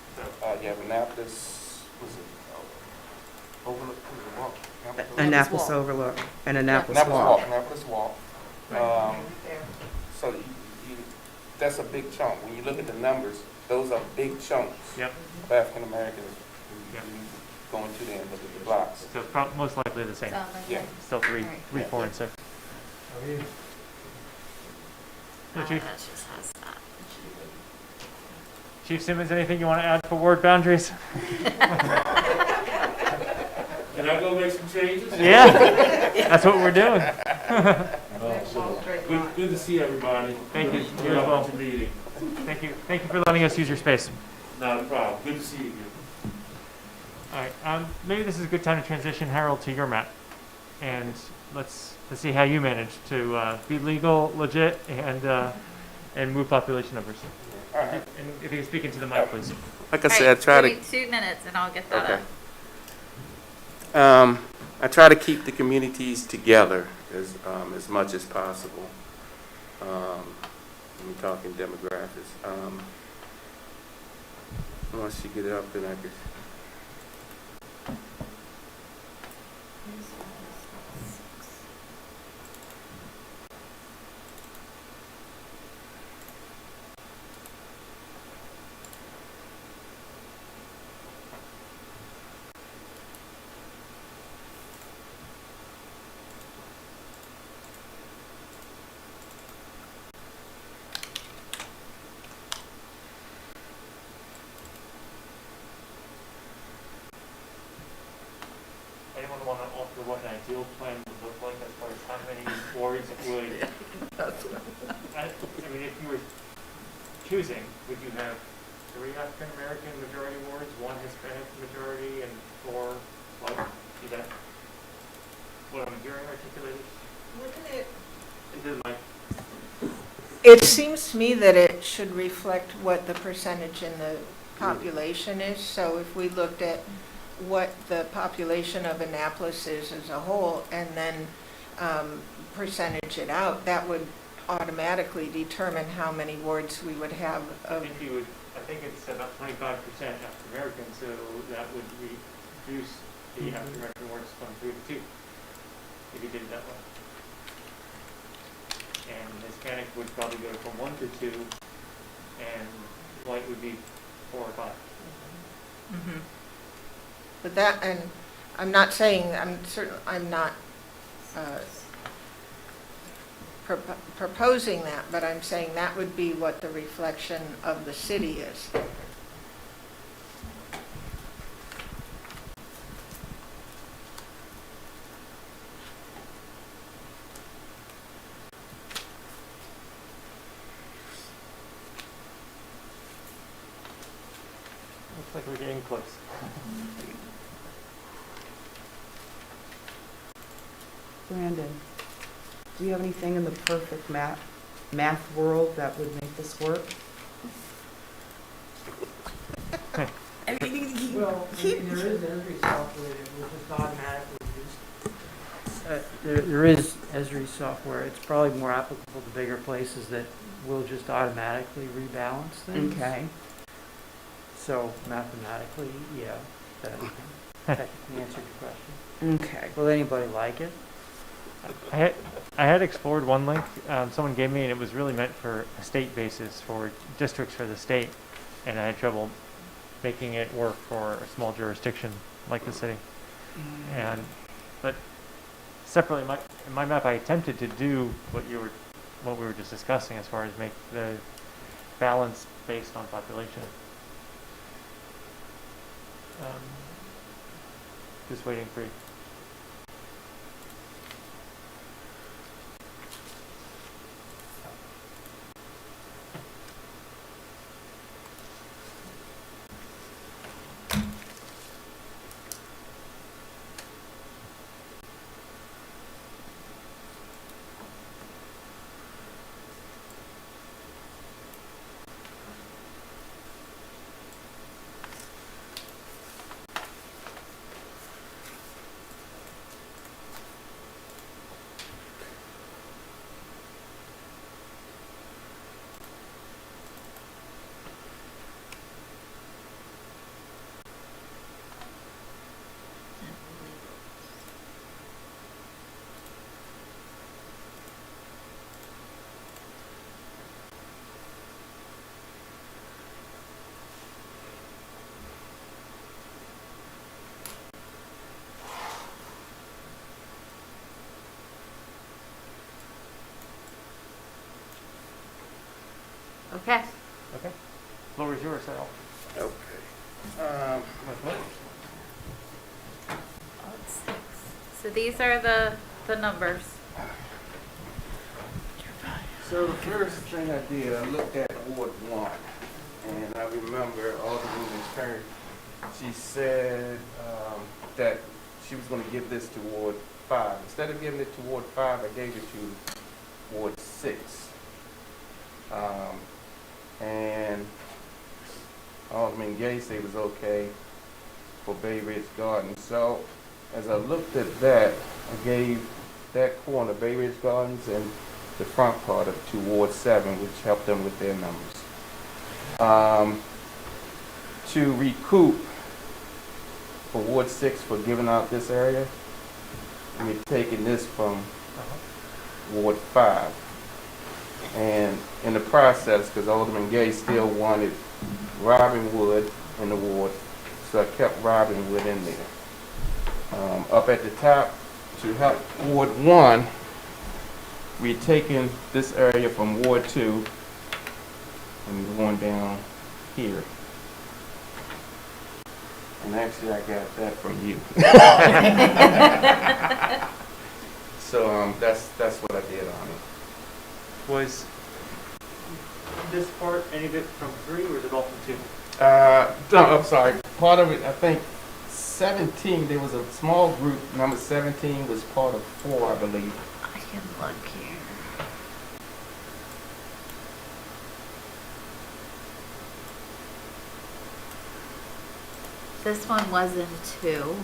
you have Annapolis, was it, Overlook, was it Walk? Annapolis Overlook and Annapolis Walk. Annapolis Walk. Right there. So that's a big chunk. When you look at the numbers, those are big chunks Yep. of African Americans Yep. going to there and look at the blocks. So most likely the same. Sounds like Yeah. it. Still 3, Right. 3, 4, and 6. Hello, Chief. That just has that. Chief Simmons, anything you want to add for ward boundaries? Can I go make some changes? Yeah, that's what we're doing. Good to see everybody. Thank you. You Good as well. opportunity meeting. Thank you. Thank you for letting us use your space. Not a problem. Good to see you again. All right. Maybe this is a good time to transition, Harold, to your map, and let's to see how you manage to be legal, legit, and move population numbers. And if you can speak into the mic, please. Like I All said, right, I try give to. me 2 minutes and I'll get that Okay. up. I try to keep the communities together as much as possible. When we're talking demographics. Once you get it up, then I could. Anyone want to offer what an ideal plan would look like as far as how many wards it would? I mean, if you were choosing, would you have 3 African American majority wards, 1 Hispanic majority, and 4 white? Is that what I'm hearing articulated? Wouldn't it? Into the mic. It seems to me that it should reflect what the percentage in the population is. So if we looked at what the population of Annapolis is as a whole, and then percentage it out, that would automatically determine how many wards we would have I of. think it's about 25% African American, so that would reduce the African American wards from 3 to 2, if you did it that way. And Hispanic would probably go from 1 to 2, and white would be 4 or 5. Mhm. But that, and I'm not saying, I'm not proposing that, but I'm saying that would be what the reflection of the city is. Looks like we're getting close. Brandon, do you have anything in the perfect math world that would make this work? Well, there is Esri software that will just automatically use. There is Esri software. It's probably more applicable to bigger places that will just automatically rebalance things. Okay. So mathematically, yeah, that technically answered your question. Okay. Will anybody like it? I had explored one link someone gave me, and it was really meant for a state basis, for districts for the state, and I had trouble making it work for a small jurisdiction like the city. But separately, in my map, I attempted to do what we were just discussing, as far as make the balance based on population. Just waiting for you. Okay. Okay. Floor is yours, Al. Okay. So these are the numbers. So the first thing I did, I looked at Ward 1, and I remember Alderwoman Kern, she said that she was going to give this to Ward 5. Instead of giving it to Ward 5, I gave it to Ward 6. And Alderman Gay said it was okay for Bay Ridge Gardens. So as I looked at that, I gave that corner, Bay Ridge Gardens, and the front part of to Ward 7, which helped them with their numbers. To recoup for Ward 6 for giving out this area, we're taking this from Ward 5. And in the process, because Alderman Gay still wanted Robin Wood in the ward, so I kept Robin Wood in there. Up at the top, to help Ward 1, we're taking this area from Ward 2 and going down here. And actually, I got that from you. So that's what I did on it. Was this part, any of it from 3 or is it all from 2? No, I'm sorry. Part of it, I think 17, there was a small group, number 17 was part of 4, I believe. I can look here. This one was in 2.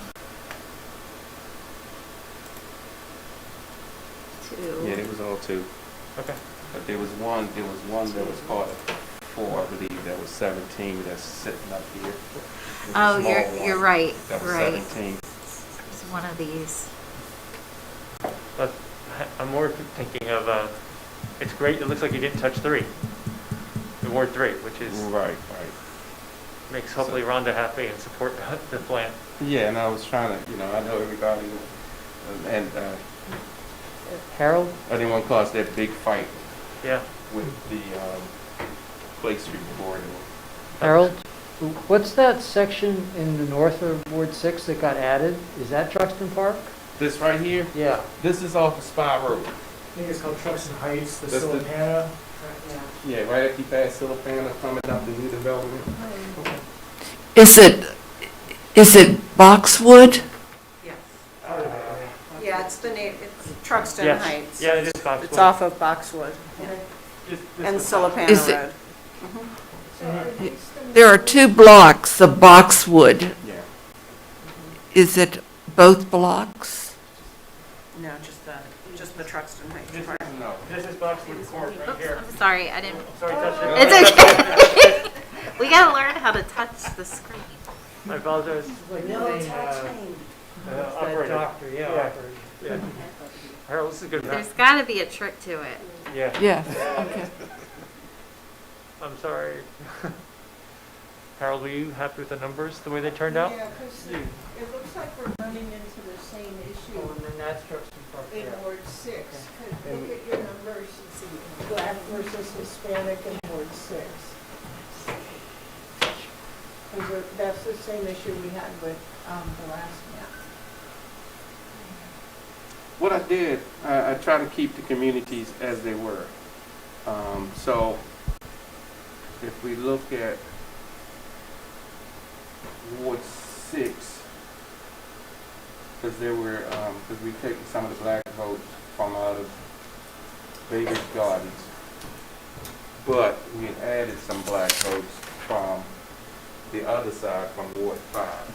2. Yeah, it was all 2. Okay. But there was one that was part of 4, I believe, that was 17 that's sitting up here. There's a Oh, small you're one right. That was Right. 17. It's one of these. But I'm more thinking of, it's great, it looks like you didn't touch 3. The Ward 3, which is, Right. makes hopefully Rhonda happy and support the plan. Yeah, and I was trying to, I know everybody, and Harold? I didn't want to cause that big fight Yeah. with the Clay Street corridor. Harold, what's that section in the north of Ward 6 that got added? Is that Truxton Park? This right here, Yeah. this is off of Spy Road. I think it's called Truxton Heights, the That's the- Silvana. Yeah, right after you pass Silvana, coming up the new development. Is it Boxwood? Yes. Yeah, it's Truxton Yes. Yeah, it is Boxwood. It's off of Boxwood This and was- Silvana Is it- Road. There are 2 blocks of Boxwood. Yeah. Is it both blocks? No, just the Truxton Heights This part. is, no, this is Boxwood Court right Oops, here. I'm sorry. I didn't. Sorry, touch it. It's okay. We gotta learn how to touch the screen. I apologize. Operator. Doctor, Yeah. Yeah. Harold, this is a good map. There's gotta be a trick to it. Yeah. Yes, okay. I'm sorry. Harold, were you happy with the numbers, the way they turned out? Yeah, because it looks like we're running into the same issue Oh, and then that's Truxton Park, in yeah. Ward 6. 'Cause look at your numbers, Black versus Hispanic in Ward 6. 'Cause that's the same issue we had with the last map. What I did, I try to keep the communities as they were. So if we look at Ward 6, because because we've taken some of the black votes from out of Bay Ridge Gardens, but we had added some black votes from the other side, from Ward 5.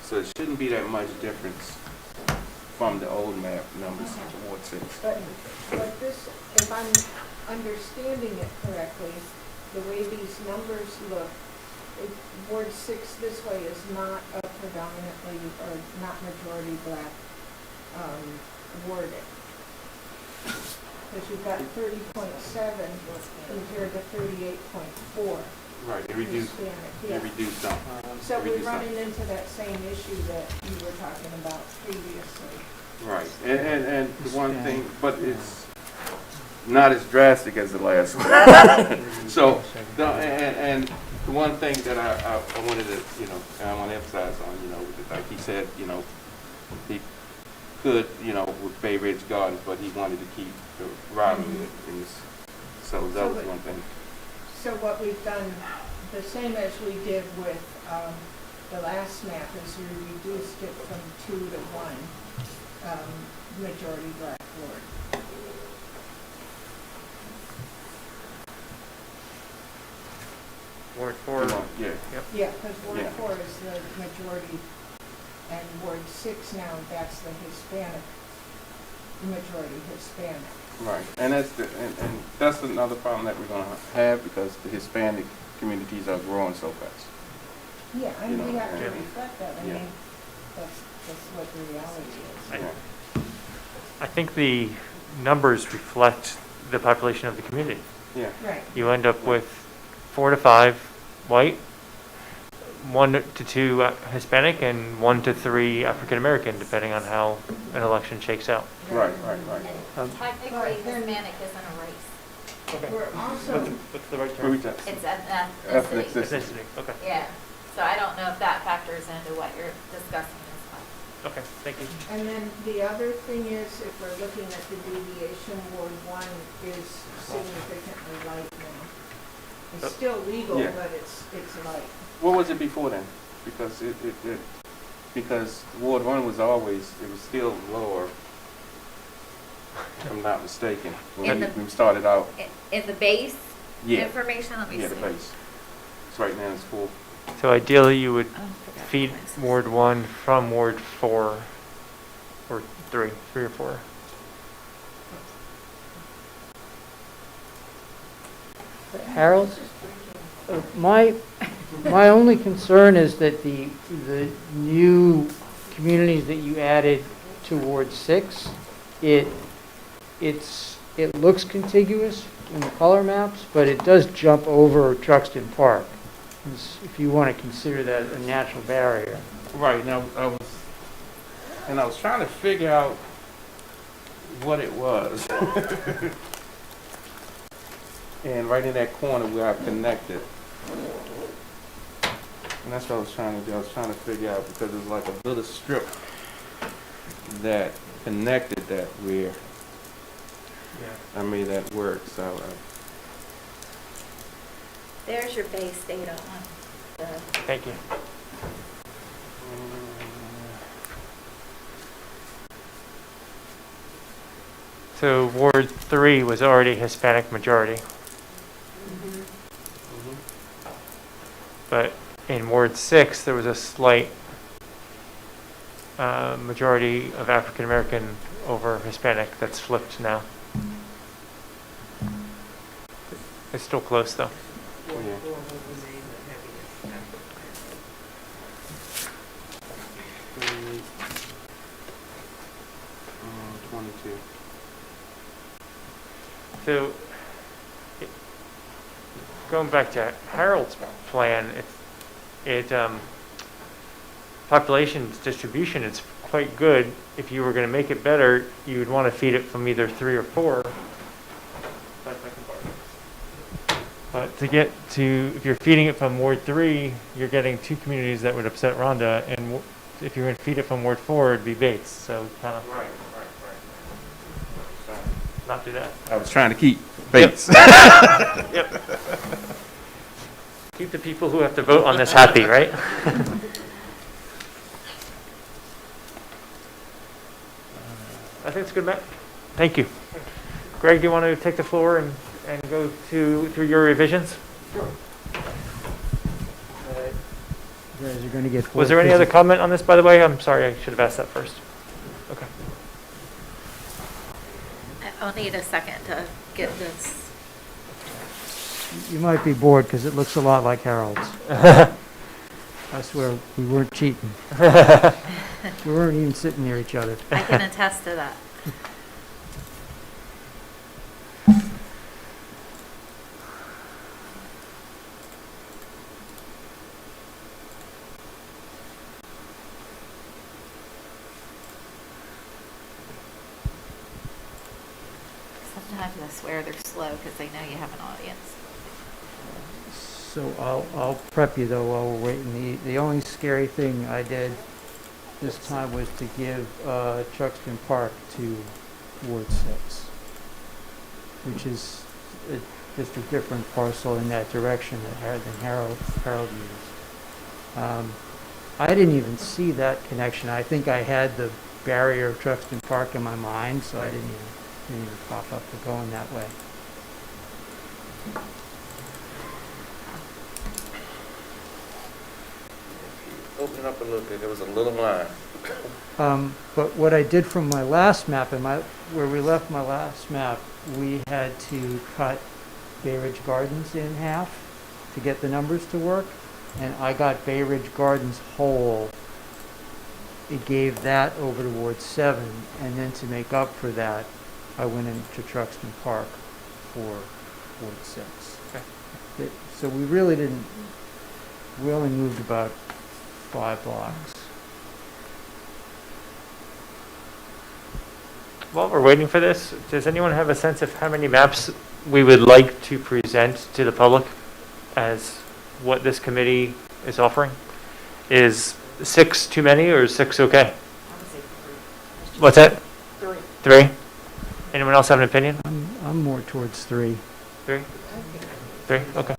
So it shouldn't be that much difference from the old map numbers to Ward 6. But this, if I'm understanding it correctly, the way these numbers look, Ward 6 this way is not a predominantly or not majority black wording. Because you've got 30.7 compared to 38.4 Right, they reduced, Hispanic. they Yeah. reduced some. So we're reduced some. running into that same issue that you were talking about previously. Right, and the one thing, but it's not as drastic as the last one. So, and the one thing that I wanted to, I want to emphasize on, like he said, he could, with Bay Ridge Gardens, but he wanted to keep the Robinwood in this. So that was one thing. So what we've done, the same as we did with the last map, is we reduced it from 2 to 1. majority black ward. Ward 4. Yeah. Yeah, because Ward Yeah. 4 is the majority, and Ward 6 now, that's the Hispanic, majority Hispanic. Right, and that's another problem that we're gonna have because the Hispanic communities are growing so fast. Yeah, You and we know, have to yeah. reflect that. I Yeah. mean, that's what the reality is. Yeah. I think the numbers reflect the population of the community. Yeah. Right. You end up with 4 to 5 white, 1 to 2 Hispanic, and 1 to 3 African American, depending on how an election shakes out. Right. Technically, But then- Hispanic isn't a race. We're also, What's the right What term? we just- It's an Ethnic ethnicity. system. Ethnicity, okay. Yeah, so I don't know if that factors into what you're discussing as well. Okay, thank you. and then the other thing is, if we're looking at the deviation, Ward 1 is significantly light now. It's still legal, Yeah. but it's light. What was it before then? Because because Ward 1 was always, it was still lower, if I'm not mistaken, when In we the- we started out. In the base Yeah, information, let me see. yeah, the base. So right now it's 4. So ideally, you would Oh, I forgot feed what it says. Ward 1 from Ward 4, or 3 or 4. Harold, my only concern is that the new communities that you added to Ward 6, it looks contiguous in the color maps, but it does jump over Truxton Park, if you want to consider that a natural barrier. Right, now I was trying to figure out what it was. And right in that corner where I connected. And that's what I was trying to do. I was trying to figure out because it was like a little strip that connected that where I made that work. So There's your base data on the, Thank you. So Ward 3 was already Hispanic majority, but in Ward 6, there was a slight majority of African American over Hispanic. That's flipped now. It's still close, though. yeah. 22. So, going back to Harold's plan, population distribution is quite good. If you were going to make it better, you would want to feed it from either 3 or 4. But if you're feeding it from Ward 3, you're getting 2 communities that would upset Rhonda, and if you're going to feed it from Ward 4, it'd be Bates. So kind of Right. not do that. I was trying to keep Bates. Yep. Keep the people who have to vote on this happy, right? I think it's a good map. Thank you. Greg, do you want to take the floor and go through your revisions? You guys are going to get. Was there any other comment on this, by the way? I'm sorry, I should have asked that first. Okay. I'll need a second to get this. You might be bored because it looks a lot like Harold's. I swear, we weren't cheating. We weren't even sitting near each other. I can attest to that. Sometimes I swear they're slow because they know you have an audience. So I'll prep you though while we're waiting. The only scary thing I did this time was to give Truxton Park to Ward 6, which is just a different parcel in that direction than Harold used. I didn't even see that connection. I think I had the barrier of Truxton Park in my mind, so I didn't even pop up for going that way. Open it up a little bit, there was a little line. But what I did from my last map, where we left my last map, we had to cut Bay Ridge Gardens in half to get the numbers to work, and I got Bay Ridge Gardens whole. It gave that over to Ward 7, and then to make up for that, I went into Truxton Park for Ward 6. Okay. So we really didn't, we only moved about 5 blocks. While we're waiting for this, does anyone have a sense of how many maps we would like to present to the public as what this committee is offering? Is 6 too many or is 6 okay? I would say 3. What's that? 3. 3? Anyone else have an opinion? I'm more towards 3. 3? 3? Okay.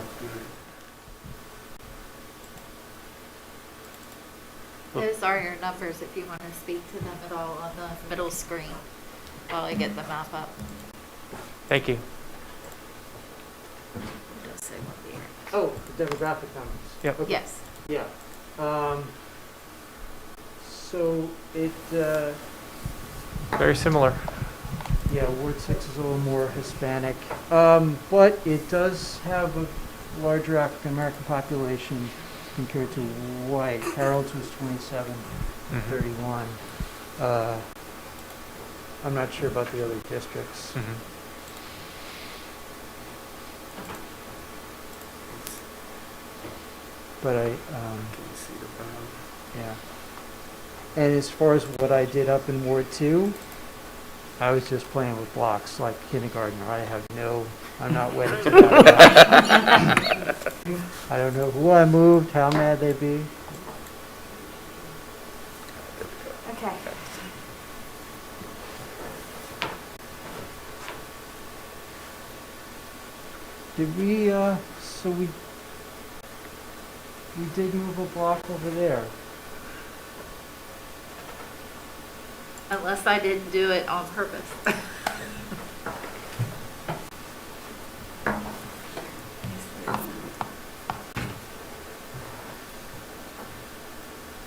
Those are your numbers if you want to speak to them at all on the middle screen while I get the map up. Thank you. It does say what year. Oh, the demographic numbers. Yep. Okay. Yes. Yeah. So it, Very similar. yeah, Ward 6 is a little more Hispanic, but it does have a larger African American population compared to white. Harold's was 27, Mhm. 31. I'm not sure about the other districts. Mhm. But Can you see the brown? yeah. And as far as what I did up in Ward 2, I was just playing with blocks like kindergartner. I'm not wedded to that. I don't know who I moved, how mad they'd be. Okay. Did we, so we did move a block over there. Unless I didn't do it on purpose.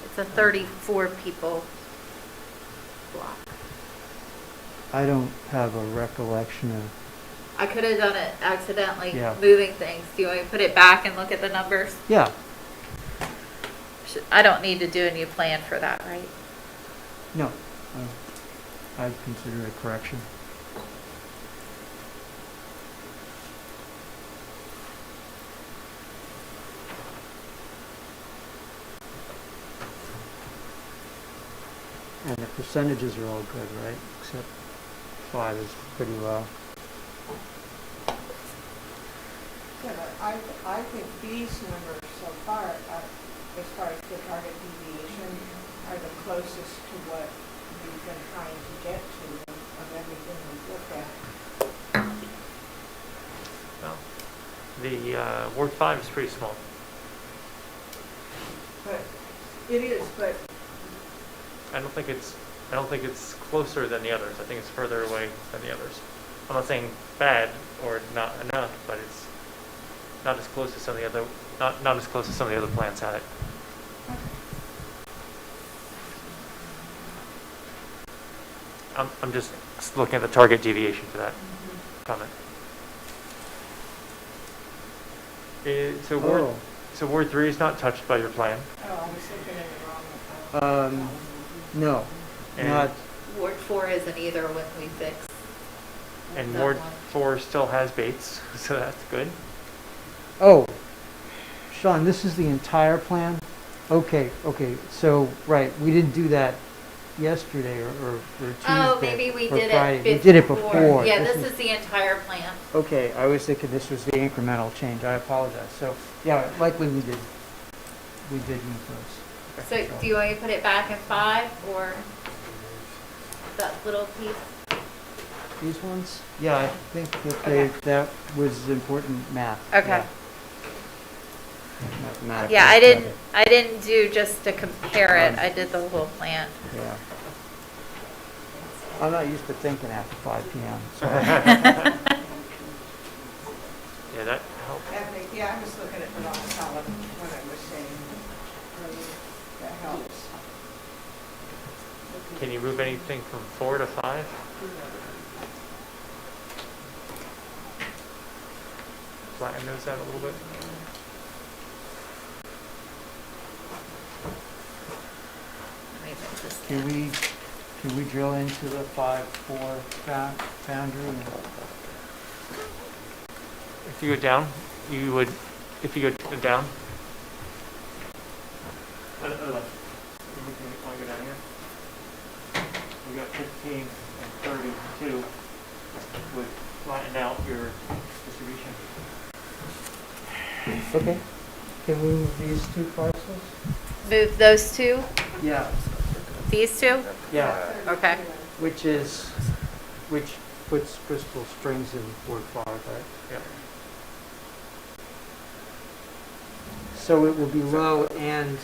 It's a 34 people block. I don't have a recollection of, I could have done it accidentally, Yeah. moving things. Do you want me to put it back and look at the numbers? yeah, I don't need to do a new plan for that, right? no. I'd consider it a correction. And the percentages are all good, right? Except 5 is pretty low. Yeah, but I think these numbers so far, as far as the target deviation, are the closest to what we've been trying to get to of everything we've looked at. Well, the Ward 5 is pretty small. But it is, but I don't think it's closer than the others. I think it's further away than the others. I'm not saying bad or not enough, but it's not as close as some of the other not as close as some of the other plans had it. I'm just looking at the target deviation for that comment. So Ward 3 is not touched by your plan. I was looking at it wrong. No, And- not, Ward 4 isn't either when we fix. And that Ward one. 4 still has Bates, so that's good. oh, Sean, this is the entire plan? Okay, so, right, we didn't do that yesterday or Tuesday. Oh, maybe we or did Friday. it before. We did it before. Yeah, this is the entire plan. Okay, I was thinking this was the incremental change, I apologize. So, yeah, likely we did move those. So do you want me to put it back in 5 or that little piece? These ones? Yeah, I think that that was important math. Okay. Yeah. Mathematically, Yeah, I didn't do just to compare it. I did the whole plan. Yeah. I'm not used to thinking after 5 PM, so. Yeah, that helps. Yeah, I was looking at the wrong column when I was saying earlier. That helps. Can you move anything from 4 to 5? Flatten those out a little bit. Let me put this Can we drill into the 5-4 boundary? If you go down, you would, if you go down. Want to go down here? We got 15 and 32 would flatten out your distribution. Okay. Can we move these 2 parcels? move those two, Yeah. these two? Yeah, Okay. which puts Bristol Springs in Ward 5, right? Yeah. So it will be low and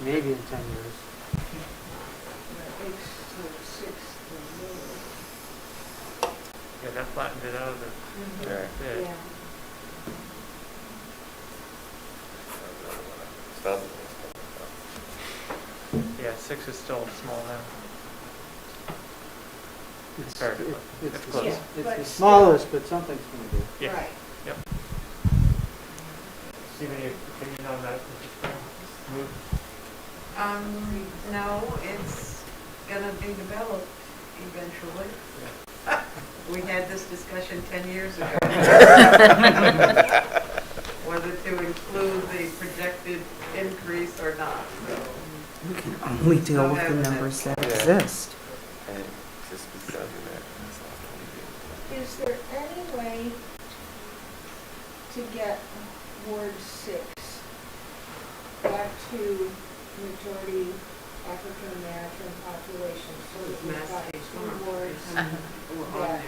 maybe in 10 years. Yeah, that flattened it out of the. Yeah. Yeah. Yeah, 6 is still small now. It's Very it- close. it's It's the- close. Yeah, It's but the still- smallest, but something's going to do. Yeah. Right. Steve, any opinion on that? Move? No, it's gonna be developed eventually. We had this discussion 10 years ago. Whether to include the projected increase or not, so. We can only deal with the numbers that exist. And just because of that, that's all. Is there any way to get Ward 6 back to majority African American population? So that we've got 2 wards that are black.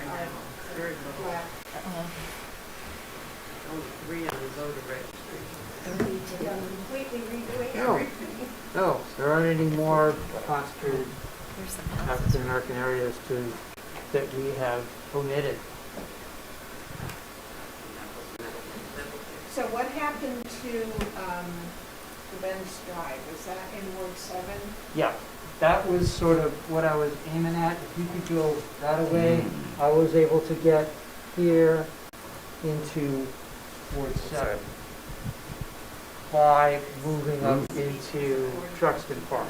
Three on the voter registration. Don't need to completely redoing No. everything. No, there aren't any more concentrated There's some houses. African American areas that we have omitted. So what happened to the Ben's Drive? Is that in Ward 7? Yeah, that was sort of what I was aiming at. If you could go that away, I was able to get here into Ward 7 by moving up into Truxton Park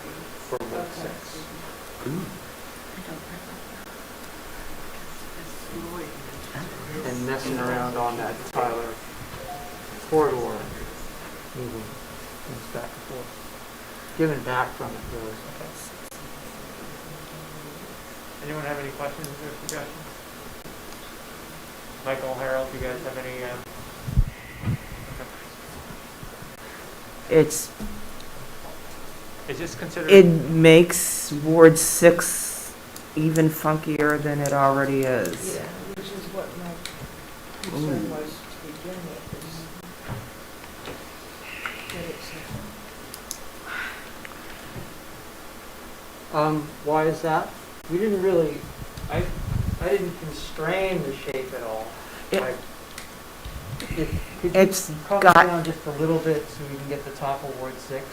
for Ward 6. And messing around on that Tyler corridor, moving things back and forth. Giving back from it, really. Anyone have any questions or suggestions? Michael, Harold, you guys have any? It's, Is this considered? it makes Ward 6 even funkier than it already is. Yeah, which is what my concern was to begin with, is that it's Why is that? We didn't really, I didn't constrain the shape at all. It- Like, could It's you come got- down just a little bit so we can get the top of Ward 6?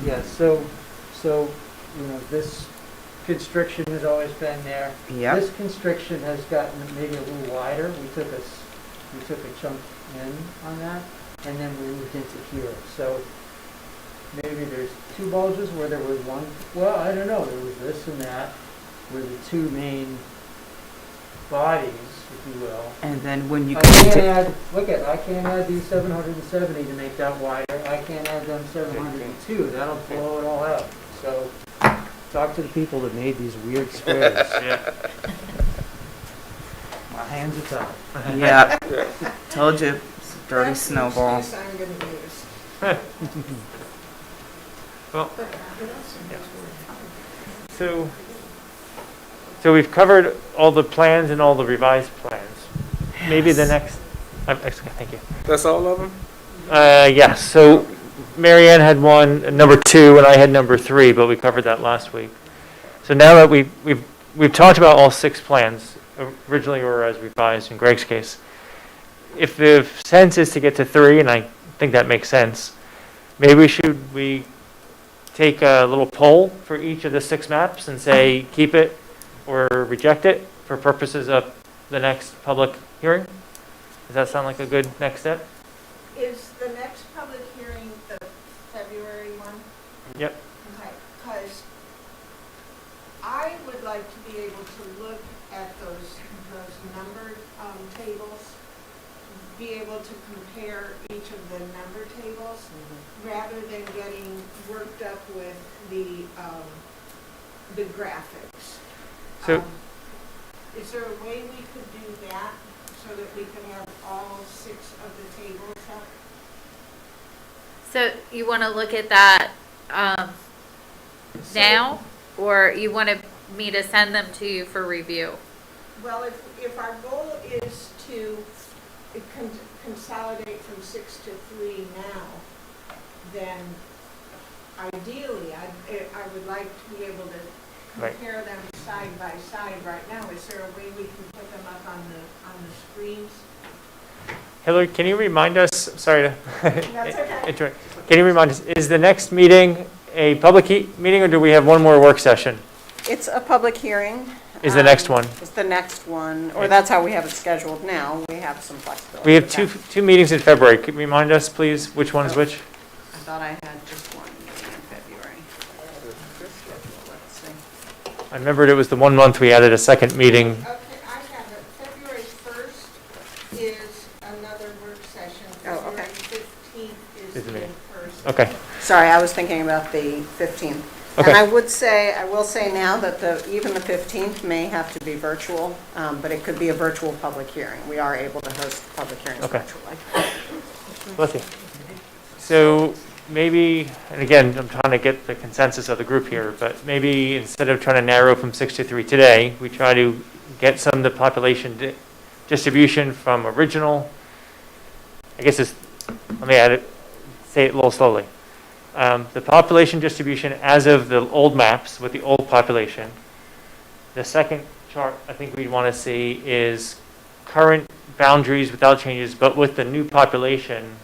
Yeah, so, you know, this constriction has always been there. Yep. This constriction has gotten maybe a little wider. We took a chunk in on that, and then we moved into here. So maybe there's 2 bulges where there was one, well, I don't know, there was this and that, were the 2 main bodies, if you will. And then when you I come can't to, add, look at, I can't add these 770 to make that wider. I can't add them 702. That'll blow it all out. So talk to the people that made these weird squares. Yeah. My hands are tied. yeah, told you, it's a dirty That's the snowball. excuse I'm going to use. Well, But it also Yeah. makes Ward 5. so So we've covered all the plans and all the revised plans. Maybe the next, thank you. That's all of them? Yes, so Marianne had one, number 2, and I had number 3, but we covered that last week. So now that we've talked about all 6 plans, originally or as revised in Greg's case. If the sense is to get to 3, and I think that makes sense, maybe we take a little poll for each of the 6 maps and say keep it or reject it for purposes of the next public hearing? Does that sound like a good next step? Is the next public hearing the February one? Yep. Okay, because I would like to be able to look at those numbered tables, be able to compare each of the number tables, rather than getting worked up with the graphics. So- Is there a way we could do that so that we could have all 6 of the tables up? So you want to look at that now, or you wanted me to send them to you for review? Well, if our goal is to consolidate from 6 to 3 now, then ideally, I would like to be able to Right. compare them side by side right now. Is there a way we can put them up on the screens? Hillary, can you remind us, sorry to That's okay. interrupt. Can you remind us, is the next meeting a public meeting, or do we have one more work session? It's a public hearing. Is the next one? It's the next one, or that's how we have it scheduled now. We have some flexibility. We have with two meetings in February. Could you remind us, please, which one's which? that. I thought I had just one meeting in February. Let's see. I remembered it was the 1 month we added a second meeting. Okay, I have it. February 1st is another work session. Oh, okay. February 15th Is is the the meeting. first. Okay. Sorry, I was thinking about the 15th. Okay. And I will say now that even the 15th may have to be virtual, but it could be a virtual public hearing. We are able to host public hearings Okay. virtually. Bless you. So maybe, and again, I'm trying to get the consensus of the group here, but maybe instead of trying to narrow from 6 to 3 today, we try to get some of the population distribution from original, I guess it's, let me add it, say it a little slowly. The population distribution as of the old maps with the old population. The second chart I think we'd want to see is current boundaries without changes, but with the new population,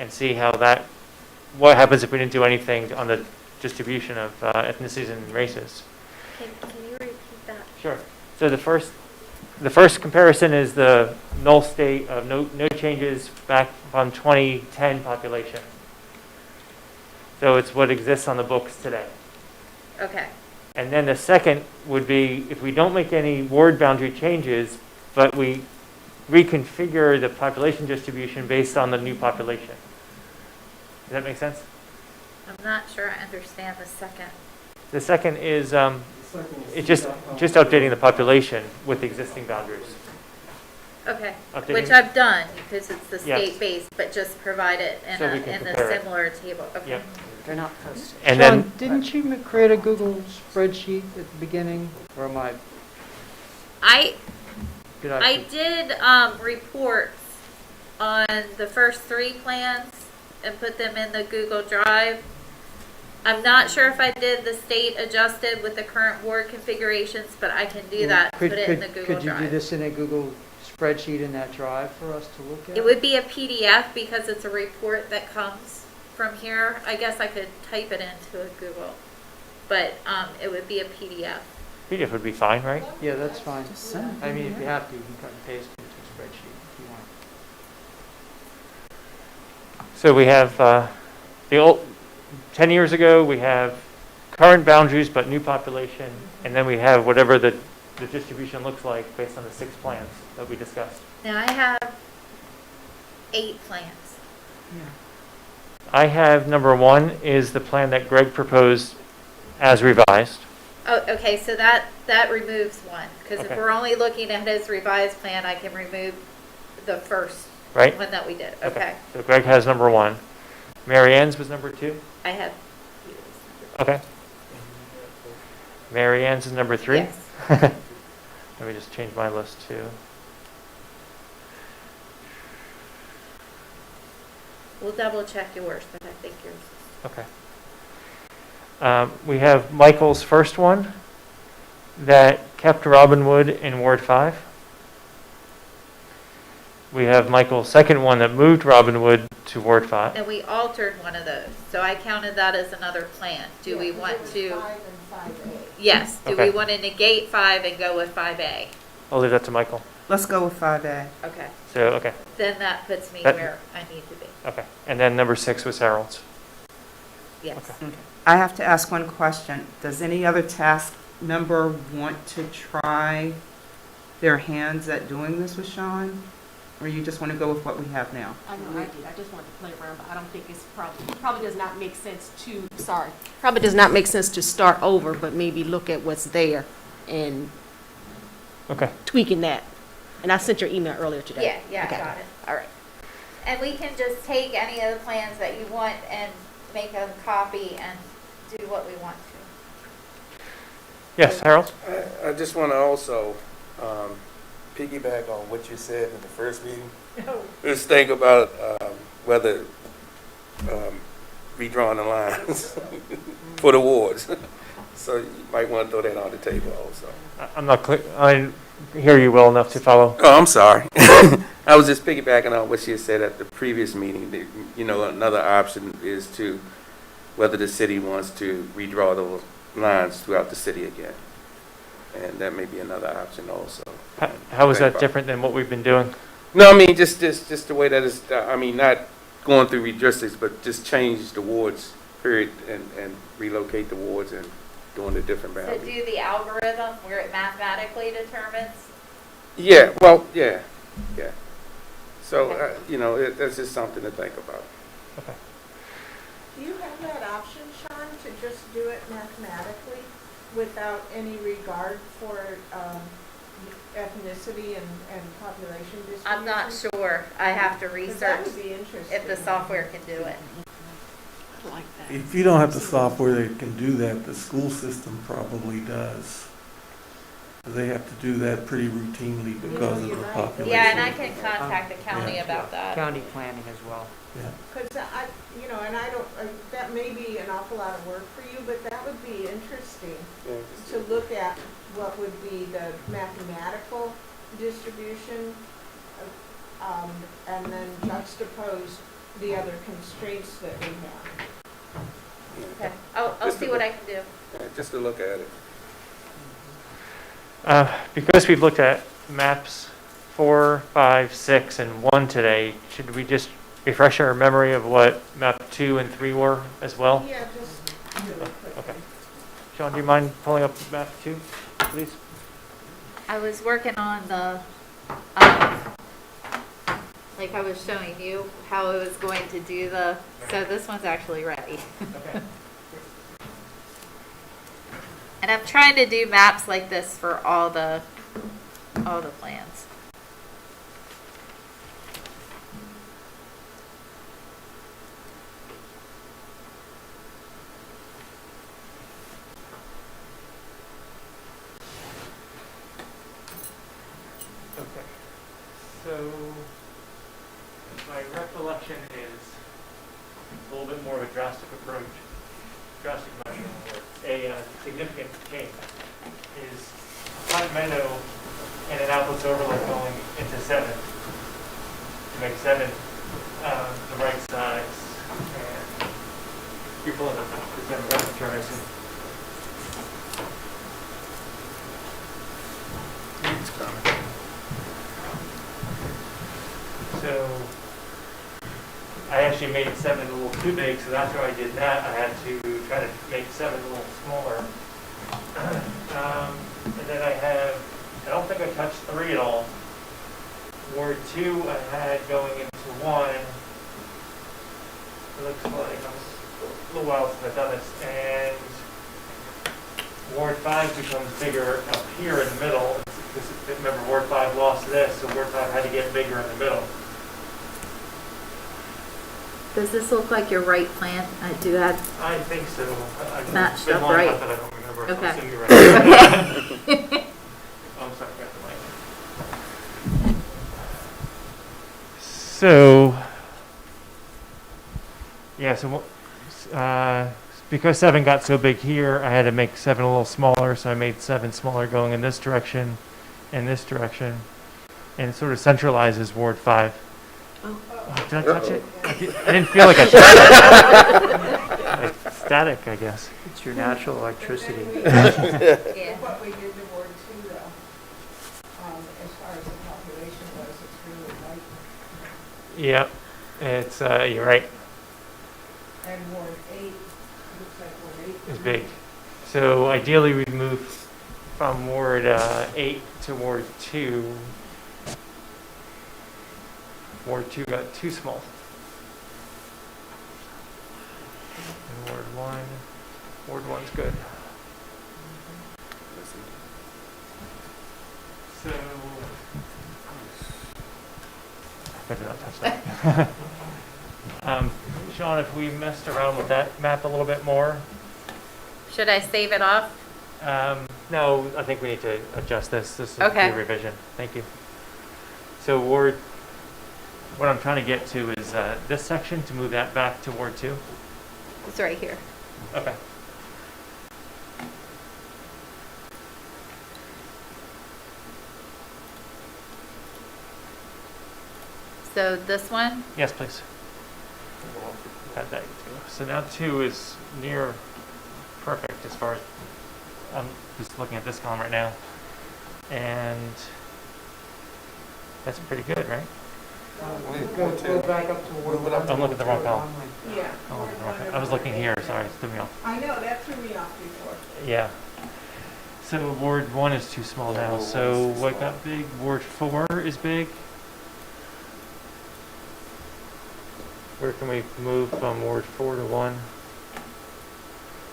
and see how that, what happens if we didn't do anything on the distribution of ethnicities and races. Can you repeat that? Sure. So the first comparison is the null state of no changes back from 2010 population. So it's what exists on the books today. Okay. And then the second would be if we don't make any ward boundary changes, but we reconfigure the population distribution based on the new population. Does that make sense? I'm not sure I understand the second. The second is it's just Just updating the population with existing boundaries. Okay, Updating- which I've done, because it's the Yes. state-based, but just provide it in So we can in the compare it. similar table. Okay. Yep. They're not posted. And John, then didn't you create a Google spreadsheet at the beginning, or am I, did I? I did reports on the first 3 plans and put them in the Google Drive. I'm not sure if I did the state adjusted with the current ward configurations, but I can do that, put it in the Google Could you do Drive. this in a Google spreadsheet in that drive for us to look at? It would be a PDF because it's a report that comes from here. I guess I could type it into a Google, but it would be a PDF. PDF would be fine, right? Yeah, that's fine. I mean, if you have to, you can cut and paste it into a spreadsheet if you want. So we have the old, 10 years ago, we have current boundaries but new population, and then we have whatever the distribution looks like based on the 6 plans that we discussed. Now I have 8 plans. I have number 1 is the plan that Greg proposed as revised. Oh, okay, so that removes one, because if Okay. we're only looking at his revised plan, I can remove the first Right? one that we did. Okay. So Greg has number 1. Mary Ann's was number 2? I have. Okay. Mary Ann's is number 3? Yes. Let me just change my list too. We'll double check yours, but I think yours. Okay. We have Michael's first one that kept Robinwood in Ward 5. We have Michael's second one that moved Robinwood to Ward 5. And we altered one of those, so I counted that as another plan. Do we Yeah, 'cause want it was to? 5 and 5A. Yes, do Okay. we want to negate 5 and go with 5A? I'll leave that to Michael. Let's go with 5A. Okay, So, okay, then that puts me That- where I need to be. okay. And then number 6 was Harold's. Yes. Okay. I have to ask one question. Does any other task member want to try their hands at doing this with Sean? Or you just want to go with what we have now? I know I did, I just wanted to play around, but I don't think it's probably does not make sense to, probably does not make sense to start over, but maybe look at what's there and Okay. tweaking that. And I sent your email earlier today. Yeah, I Okay. got it. All right. And we can just take any of the plans that you want and make a copy and do what we want to. Yes, Harold? I just want to also piggyback on what you said in the first meeting. Just think about whether redrawing the lines for the wards. So you might want to throw that on the table also. I'm not clear. I hear you well enough to follow. Oh, I'm sorry. I was just piggybacking on what she had said at the previous meeting. That, you know, another option is to whether the city wants to redraw those lines throughout the city again. And that may be another option also. How is that different than what we've been doing? No, I mean, just the way that is, I mean, not going through redistricts, but just change the wards, period, and relocate the wards and doing the different So boundaries. do the algorithm where it mathematically determines? Yeah, well, yeah. So, you know, that's just something to think about. Do you have that option, Sean, to just do it mathematically without any regard for ethnicity and population distribution? I'm not sure. I have to 'Cause research that would be interesting. if the software can do it. I like that. If you don't have the software that can do that, the school system probably does. They have to do that pretty routinely because of you're the right. population. Yeah, and I can contact the county Yeah. about that. County planning as well. Because and I don't, that may be an awful lot of work for you, but that would be interesting to look at what would be the mathematical distribution, and then juxtapose the other constraints that we have. Okay, I'll see what I can do. Just to look at it. Because we've looked at maps 4, 5, 6, and 1 today, should we just refresh our memory of what map 2 and 3 were as well? Yeah, just really quickly. Okay. Sean, do you mind pulling up map 2, please? I was working on the, like I was showing you, how it was going to do the, so this one's actually ready. Okay. And I'm trying to do maps like this for all the plans. Okay. So, my recollection is a little bit more of a drastic approach. Drastic measure, a significant change is Hunt Meadow and Annapolis overlay going into 7 to make 7 the right size. And you're pulling up the demographic chart, I assume. So I actually made 7 a little too big, so after I did that, I had to try to make 7 a little smaller. And then I don't think I touched 3 at all. Ward 2 I had going into 1. It looks like a little while since I've done this. And Ward 5 becomes bigger up here in the middle. Remember, Ward 5 lost this, so Ward 5 had to get bigger in the middle. Does this look like your right plan? I do have. I think so. It's Matched been up long right. enough that I don't remember. So Okay. I assume you're right. Oh, I'm sorry. So, yeah, because 7 got so big here, I had to make 7 a little smaller, so I made 7 smaller going in this direction, and it sort of centralizes Ward 5. Oh. Did I touch it? I didn't feel like I should. It's static, I guess. It's your natural electricity. Yeah. What we did to Ward 2 though, as far as the population goes, it's really light. Yeah, it's, you're right, And Ward 8, looks like Ward 8. it's big. So ideally, we'd move from Ward 8 to Ward 2. Ward 2 got too small. And Ward 1's good. So, I did not touch that. Sean, if we messed around with that map a little bit more, Should I save it off? no, I think we need to adjust this. This is Okay. a revision. Thank you. So what I'm trying to get to is this section, to move that back to Ward 2. It's right here. Okay. So this one, Yes, please. Got that too. So now 2 is near perfect as far as, I'm just looking at this column right now. And that's pretty good, right? Go back up to Ward 1. I'm looking at the wrong column. Yeah. I'm looking at the wrong column. I was looking here, sorry, it threw me off. I know, that threw me off before. Yeah. So Ward 1 is too small now. So what got big? Ward 4 is big. Where can we move from Ward 4 to 1?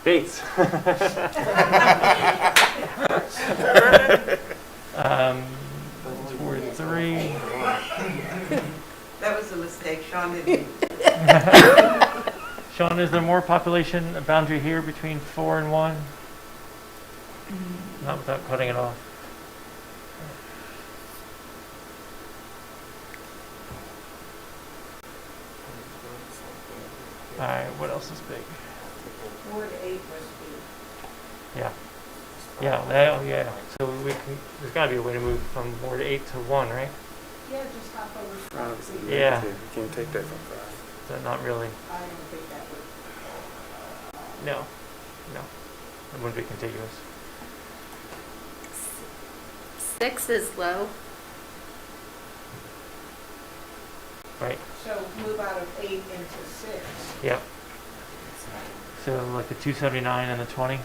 Bates. Ward 3. That was a mistake, Sean didn't. Sean, is there more population boundary here between 4 and 1? Not without cutting it off. All right, what else is big? Ward 8 must be. Yeah. Yeah. So there's got to be a way to move from Ward 8 to 1, right? Yeah, just hop over. Yeah. You can't take that from 5. So not really. I don't think that would. No. It wouldn't be contiguous. 6 is low. Right. So move out of 8 into 6. Yep. So like the 279 and the 20. Is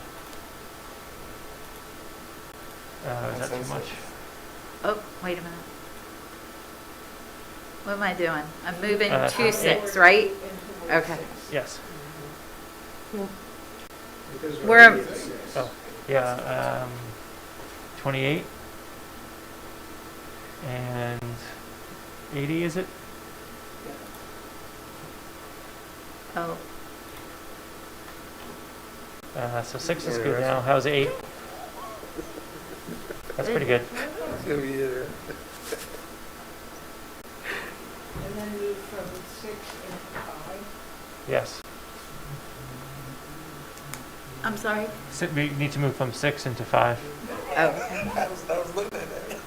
that too much? Oh, wait a minute. What am I doing? I'm moving Uh, 2, 6, right? Into Ward Okay. 6. Yes. We're, Yeah. 28 and 80, is it? oh, So 6 is Yeah, good that's- now. How's 8? That's pretty good. And then move from 6 into 5. Yes. I'm sorry? We need to move from 6 into 5. Oh, okay. I was looking at that.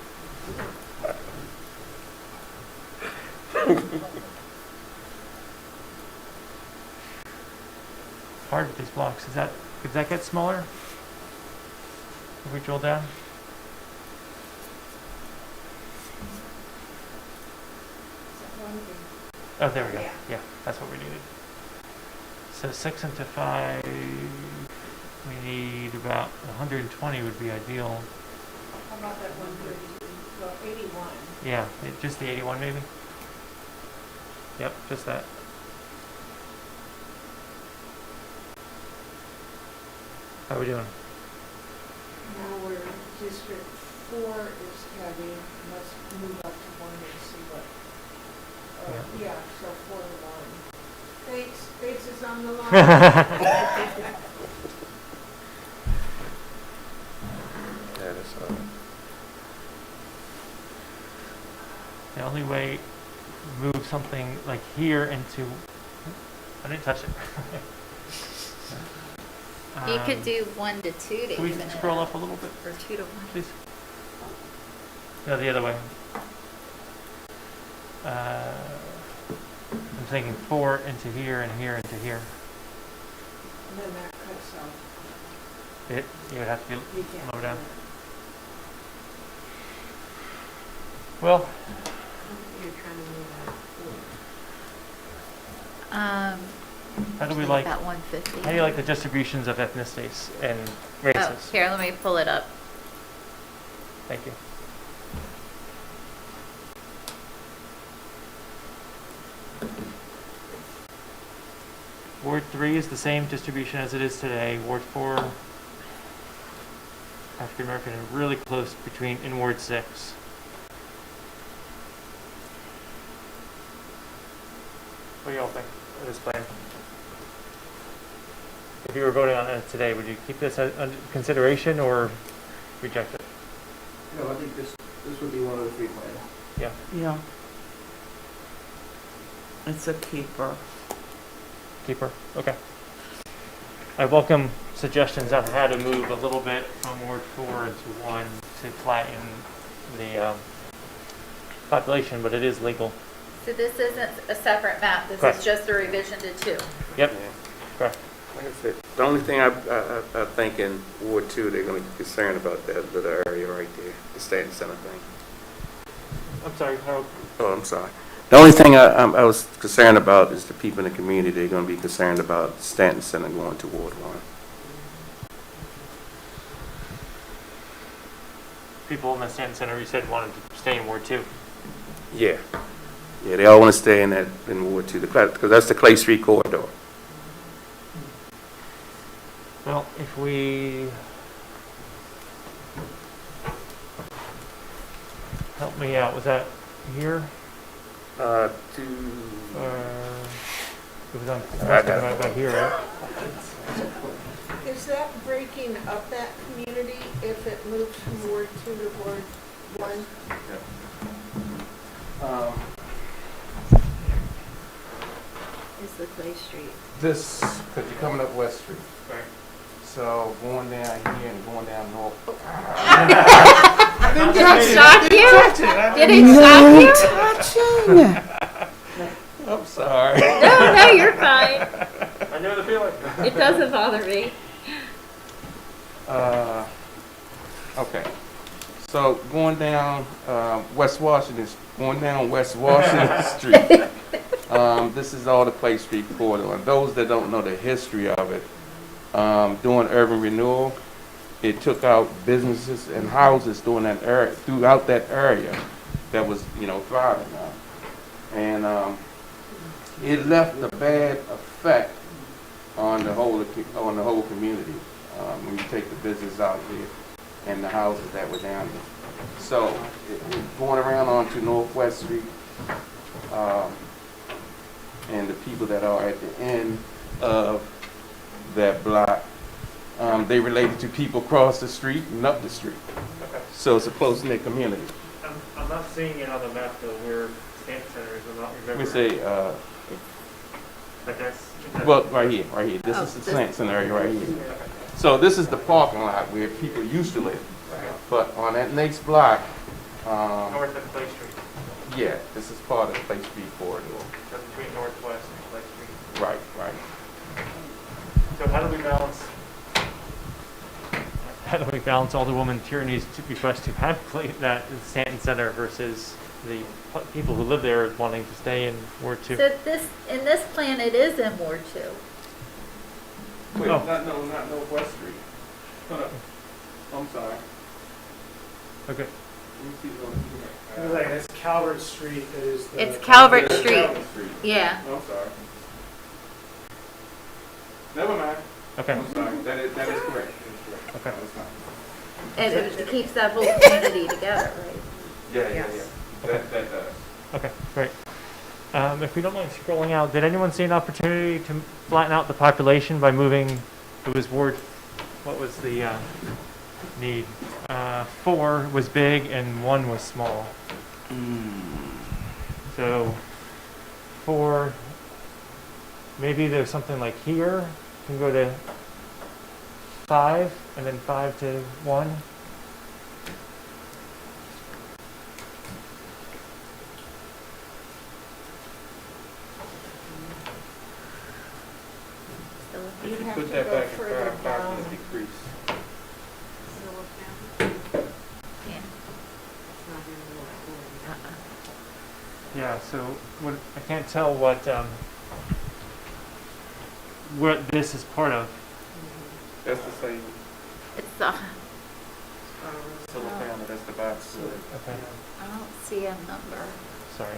Hard with these blocks. Does that get smaller? If we drill down? Oh, there we go. Yeah, that's what we needed. So 6 into 5, we need about 120 would be ideal. How about that 132? Well, 81. Yeah, just the 81 maybe? Yep, just that. How are we doing? Now we're District 4 is heavy. Let's move up to 1 and see what. Yeah, so 4 to 1. Bates is on the line. That is, The only way move something like here into, I didn't touch it. You could do 1 to 2 to Can we even it scroll out, up a little bit, or 2 to 1. please? No, the other way. I'm thinking 4 into here and here into here. And then that cuts off. You would have to be You can't lower do down. that. Well, You're trying to move that Um, how do we like, about 150. how do you like the distributions of ethnicities and Oh, races? here, let me pull it up. Thank you. Ward 3 is the same distribution as it is today. Ward 4, African American, and really close between in Ward 6. What do y'all think of this plan? If you were voting on it today, would you keep this under consideration or reject it? No, I think this would be one of the 3 plans. Yeah. Yeah. It's a keeper. Keeper, okay. I welcome suggestions on how to move a little bit from Ward 4 into 1 to flatten the population, but it is legal. So this isn't a separate map, this Correct. is just a revision to 2. Yep, Yeah. correct. Like I said, the only thing I think in Ward 2, they're going to be concerned about that little area right there, the Stanton Center thing. I'm sorry, Harold. Oh, I'm sorry. The only thing I was concerned about is the people in the community. They're going to be concerned about Stanton Center going to Ward 1. People in the Stanton Center, you said wanted to stay in Ward 2. Yeah. Yeah, they all want to stay in Ward 2, because that's the Clay Street corridor. Well, if we... Help me out, was that here? To It was on, I got it. about here, right? Is that breaking up that community if it moves from Ward 2 to Ward 1? Is the Clay Street. this, because you're coming up West Street. Right. So going down here and going down North. Did it shock you? Did it shock you? I'm sorry. No, you're fine. I know the feeling. It doesn't bother me. Okay. So going down West Washington Street. This is all the Clay Street corridor. And those that don't know the history of it, during urban renewal, it took out businesses and houses during that area, throughout that area that was, thriving now. And it left a bad effect on the whole community when you take the business out there and the houses that were down there. So going around onto Northwest Street, and the people that are at the end of that block, they related to people across the street and up the street. Okay. So it's a close-knit community. I'm not seeing it on the map though, where Stanton Center is, I'm not remembering. We say, But that's. well, right here. This Oh, is the this- Sanson area right here. So this is the parking lot where people used to live. But on that next block, North of Clay Street, yeah, this is part of the Clay Street corridor. so between Northwest and Clay Street. Right, right. So how do we balance Alderwoman Tierney's request to have that Stanton Center versus the people who live there wanting to stay in Ward 2? So in this plan, it is in Ward 2. Wait, Oh. not Northwest Street. Hold up. I'm sorry. Okay. Let me see what Like, that's Calvert Street that is the. It's Calvert There's Street. Calvert Street. Yeah. I'm sorry. Never mind. Okay. I'm sorry. That is correct. Okay. That's fine. And it keeps that whole community together, right? Yeah. That does. Okay, great. If we don't mind scrolling out, did anyone see an opportunity to flatten out the population by moving, it was Ward, what was the need? 4 was big and 1 was small. So 4, maybe there's something like here, can go to 5, and then 5 to 1. If You'd you have put to that go back in further five, down. will decrease. Yeah. Yeah, so what, I can't tell what this is part of. That's the same It's the, single family, that's the box. Okay, I don't see a number. sorry.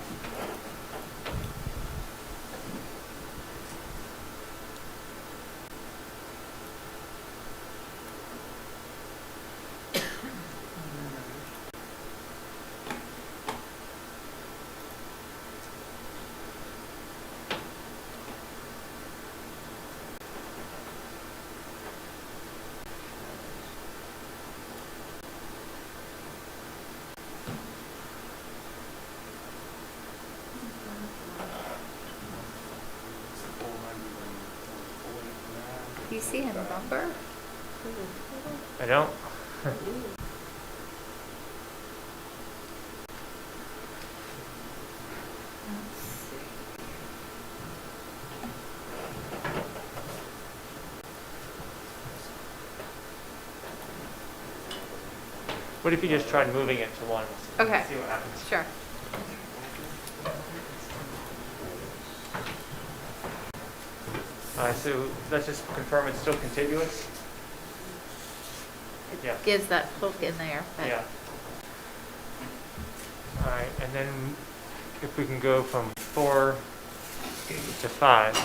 Do you see a number? I don't. Let's see. What if you just tried moving it to 1? Okay. See what happens. Sure. So let's just confirm it's still contiguous? Yeah. Gives that hook in there. But Yeah. All right, and then if we can go from 4 to 5.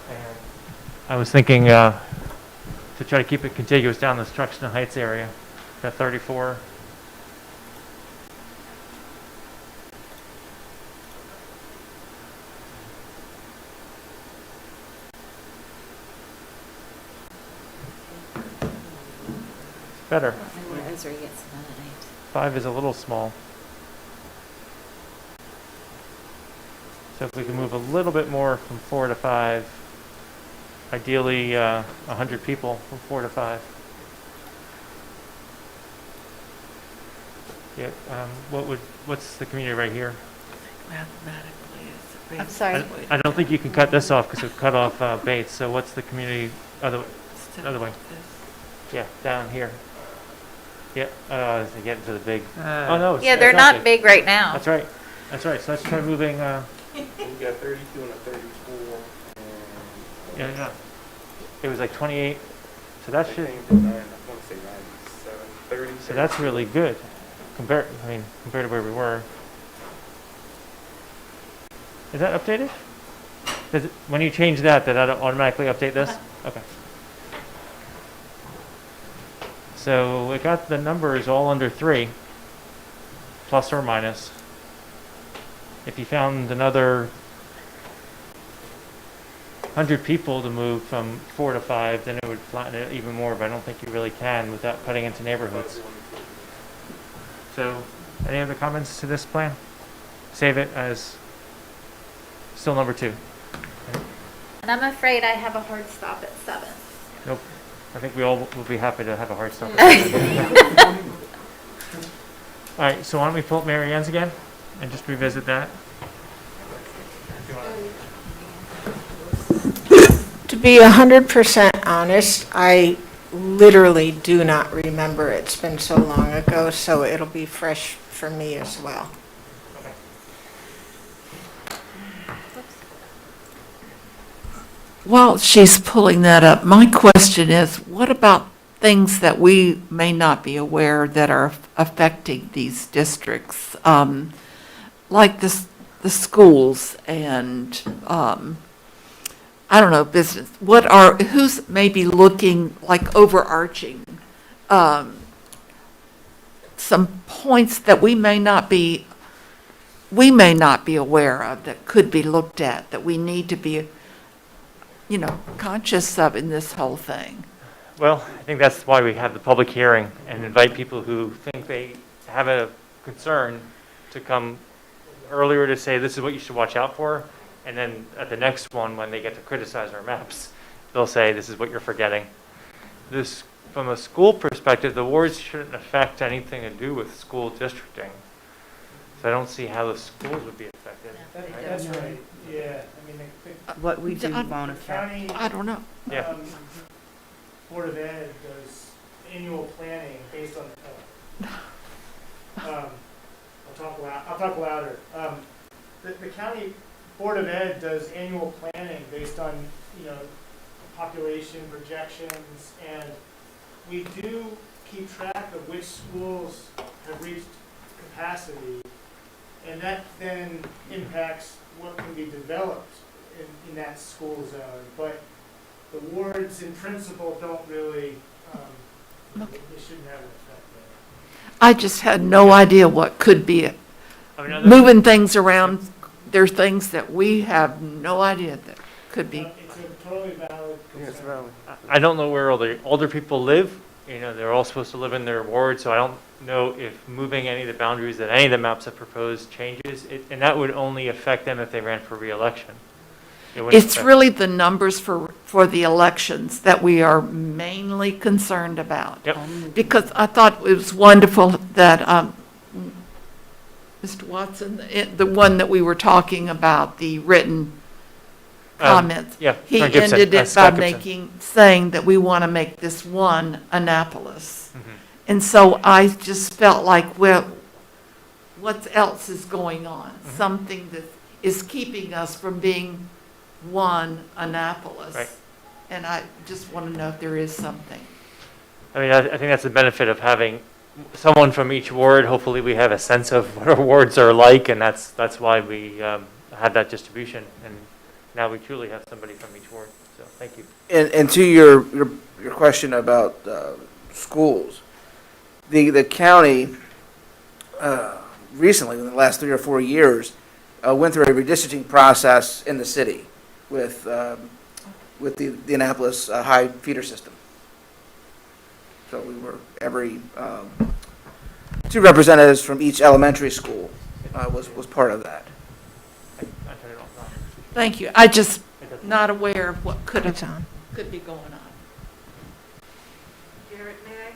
And I was thinking to try to keep it contiguous down the Structure Heights area, that 34. Better. where Ezra gets none of it. 5 is a little small. So if we can move a little bit more from 4 to 5, ideally 100 people from 4 to 5. Yeah, what's the community right here? I'm sorry. I don't think you can cut this off because it cut off Bates, so what's the community other way? Yeah, down here. Yeah, to get into the big, oh no. Yeah, it's they're not big right now. That's right, so let's try moving, We got 32 and a 34, and yeah, it was like 28, so that I should, changed it 9, I want to say 97, 30. so that's really good, compared to where we were. Is that updated? When you change that, did that automatically update this? Okay. So it got the numbers all under 3, plus or minus. If you found another 100 people to move from 4 to 5, then it would flatten it even more, but I don't think you really can without cutting into neighborhoods. So, any other comments to this plan? Save it as still number 2. And I'm afraid I have a hard stop at 7. Nope. I think we all will be happy to have a hard stop. All right, so why don't we pull up Mary Ann's again and just revisit that? To be 100% honest, I literally do not remember. It's been so long ago, so it'll be fresh for me as well. While she's pulling that up, my question is, what about things that we may not be aware that are affecting these districts? Like the schools and, I don't know, business. Who's maybe looking like overarching, some points that we may not be aware of that could be looked at, that we need to be conscious of in this whole thing? Well, I think that's why we have the public hearing and invite people who think they have a concern to come earlier to say, this is what you should watch out for. And then at the next one, when they get to criticize our maps, they'll say, this is what you're forgetting. This, from a school perspective, the wards shouldn't affect anything to do with school districting. So I don't see how the schools would be affected. That's right, yeah, I mean, What we do I- won't the affect. county, I don't know. Yeah. Board of Ed does annual planning based on, I'll talk louder. The county Board of Ed does annual planning based on, you know, population projections, and we do keep track of which schools have reached capacity, and that then impacts what can be developed in that school zone. But the wards in principle don't really, they shouldn't have an effect there. I just had no idea what could be I mean, moving things around. There's things that we have no idea that could be. It's a totally valid concern. I don't know where all the older people live. You know, they're all supposed to live in their ward, so I don't know if moving any of the boundaries that any of the maps have proposed changes. And that would only affect them if they ran for reelection. It wouldn't It's affect- really the numbers for the elections that we are mainly concerned about. Yep. Because I thought it was wonderful that Mr. Watson, the one that we were talking about, the written comments. Yeah. He Frank Gibson, ended it by Scott Gibson. saying that we want to make this one Annapolis. Mhm. And so I just felt like, well, what else is going on? Mhm. Something that is keeping us from being one Annapolis. Right. And I just want to know if there is something. I mean, I think that's the benefit of having someone from each ward. Hopefully we have a sense of what our wards are like, and that's why we had that distribution. And now we truly have somebody from each ward. So thank you. And to your question about schools, the county recently, in the last 3 or 4 years, went through a redistricting process in the city with the Annapolis High feeder system. So we were every 2 representatives from each elementary school was part of that. I turn it off now. Thank you. I just It doesn't- not aware of what could It's have, on. could be going on. Jared, may I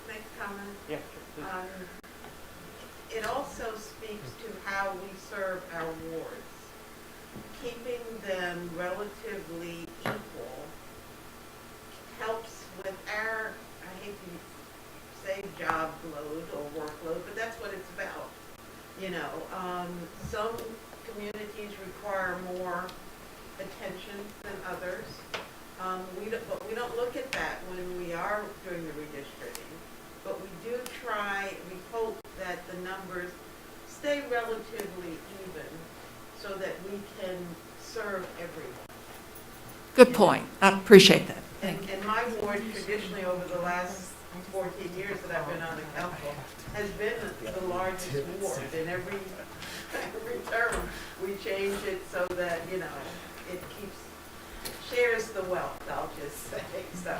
make a comment? Yeah, sure, please. It also speaks to how we serve our wards. Keeping them relatively equal helps with our, I hate to say job load or workload, but that's what it's about. You know, some communities require more attention than others. But we don't look at that when we are doing the redistricting. But we do try, we hope that the numbers stay relatively even so that we can serve everyone. Good point. I appreciate that. And my ward traditionally over the last 14 years that I've been on the council has been the largest ward. And every term we change it so that, you know, it shares the wealth, I'll just say so.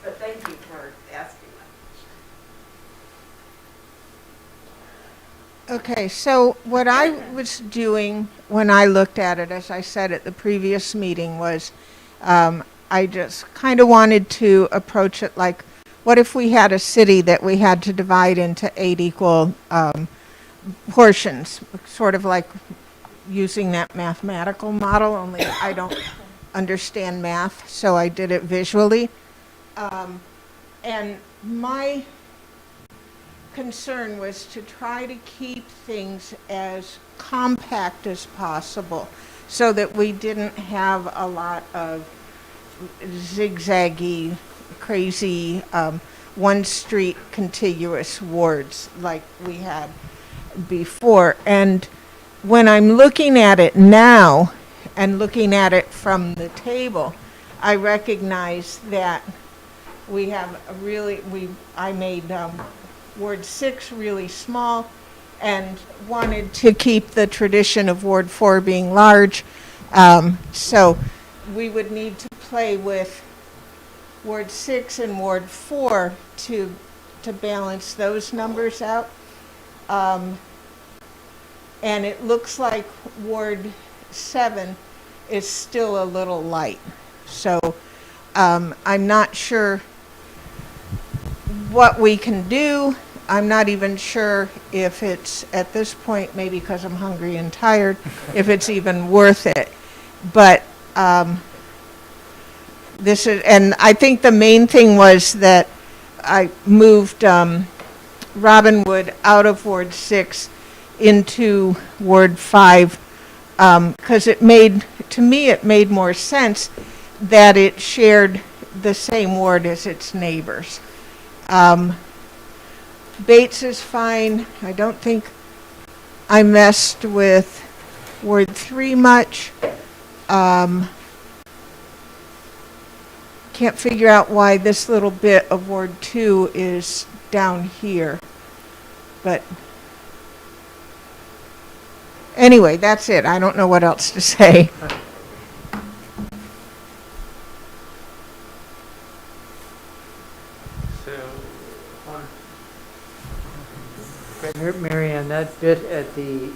But thank you for asking that. Okay, so what I was doing when I looked at it, as I said at the previous meeting, was I just kind of wanted to approach it like, what if we had a city that we had to divide into 8 equal portions, sort of like using that mathematical model, only I don't understand math, so I did it visually. And my concern was to try to keep things as compact as possible so that we didn't have a lot of zigzaggy, crazy, one street contiguous wards like we had before. And when I'm looking at it now and looking at it from the table, I recognize that we have a really, I made Ward 6 really small and wanted to keep the tradition of Ward 4 being large. So we would need to play with Ward 6 and Ward 4 to balance those numbers out. And it looks like Ward 7 is still a little light. So I'm not sure what we can do. I'm not even sure if it's, at this point, maybe because I'm hungry and tired, if it's even worth it. But this is, and I think the main thing was that I moved Robinwood out of Ward 6 into Ward 5, because it made, to me, it made more sense that it shared the same ward as its neighbors. Bates is fine. I don't think I messed with Ward 3 much. Can't figure out why this little bit of Ward 2 is down here. But anyway, that's it. I don't know what else to say. Mary Ann, that bit at the,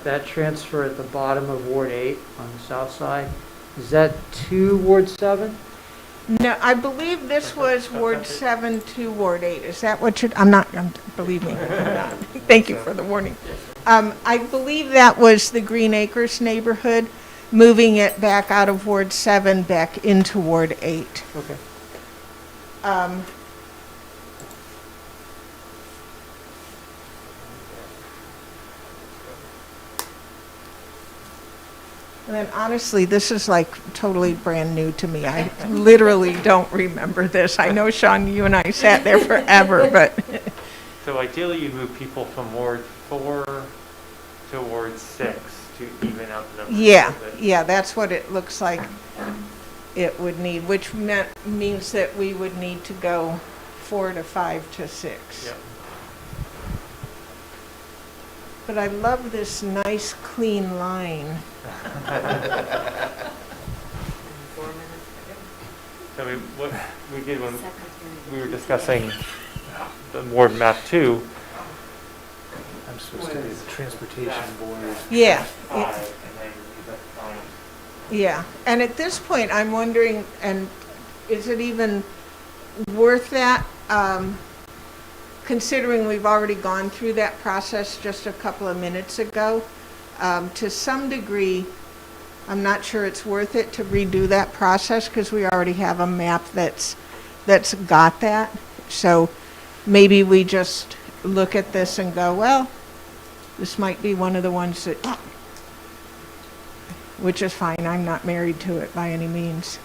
that transfer at the bottom of Ward 8 on the south side, is that to Ward 7? No, I believe this was Ward 7 to Ward 8. Is that what you're, I'm not, believe me. I'm not. Thank you for the warning. I believe that was the Green Acres neighborhood, moving it back out of Ward 7 back into Ward 8. Okay. And then honestly, this is like totally brand new to me. I literally don't remember this. I know, Sean, you and I sat there forever, but. So ideally, you move people from Ward 4 to Ward 6 to even out the numbers. Yeah, yeah, that's what it looks like it would need, which means that we would need to go 4 to 5 to 6. Yep. But I love this nice, clean line. So what we did when we were discussing the ward map 2. I'm supposed to be the transportation board. Yeah, Five, and then you got five. yeah. And at this point, I'm wondering, and is it even worth that? Considering we've already gone through that process just a couple of minutes ago, to some degree, I'm not sure it's worth it to redo that process because we already have a map that's got that. So maybe we just look at this and go, well, this might be one of the ones that, which is fine. I'm not married to it by any means.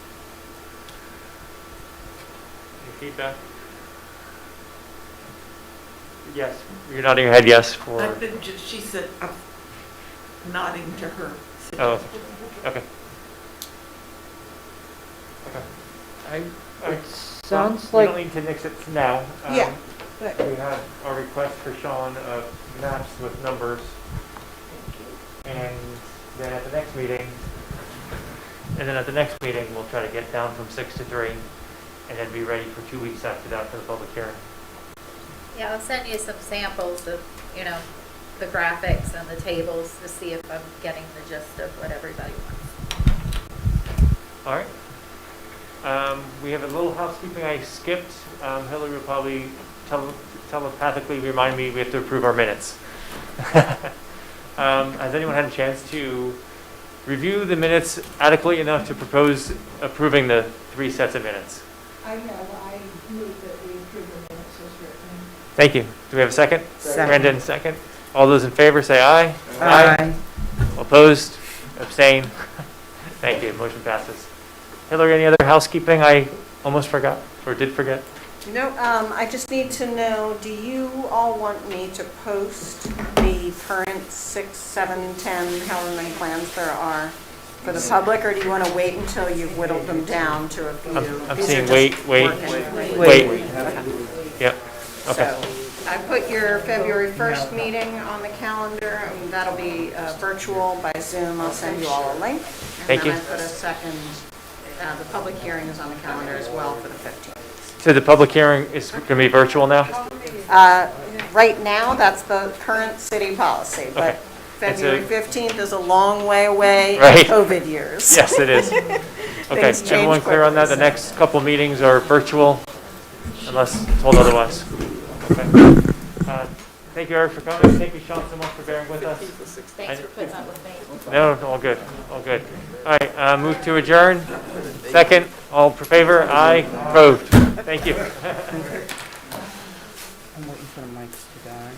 Any feedback? Yes, you're nodding your head yes for. I've been just, she said, I'm nodding to her. Oh, okay. It sounds We like, don't need to nix it now. Yeah, but- We have a request for Sean of maps with numbers. And then at the next meeting, we'll try to get down from 6 to 3 and then be ready for 2 weeks after that for the public hearing. Yeah, I'll send you some samples of, the graphics and the tables to see if I'm getting the gist of what everybody wants. All right. We have a little housekeeping I skipped. Hillary will probably telepathically remind me we have to approve our minutes. Has anyone had a chance to review the minutes adequately enough to propose approving the 3 sets of minutes? I have. I move that we approve the minutes as written. Thank you. Do we have a second? Second. Brandon, second. All those in favor say aye. Aye. Opposed? Abstain? Thank you. Motion passes. Hillary, any other housekeeping I almost forgot or did forget? No, I just need to know, do you all want me to post the current 6, 7, 10, however many plans there are for the public, or do you want to wait until you've whittled them down to a few? I'm These are seeing just wait. working. Yep. Okay. So I put your February 1st meeting on the calendar, and that'll be virtual by Zoom. I'll send you all a link. Thank you. And then I put a second, the public hearing is on the calendar as well for the 15th. So the public hearing is going to be virtual now? right now, that's the current city policy, Okay. but And so- February 15th is a long way away in Right. COVID years. Yes, it is. Okay, Things change everyone clear on that? The quickly, so- next couple meetings are virtual, unless told otherwise. Okay. Thank you, Eric, for coming. Thank you, Sean, so much for bearing with us. Thanks for putting up with me. No, all good, all good. All right, move to adjourn. Second, all in favor? Aye. Opposed? Thank you. I'm waiting for the mics to die.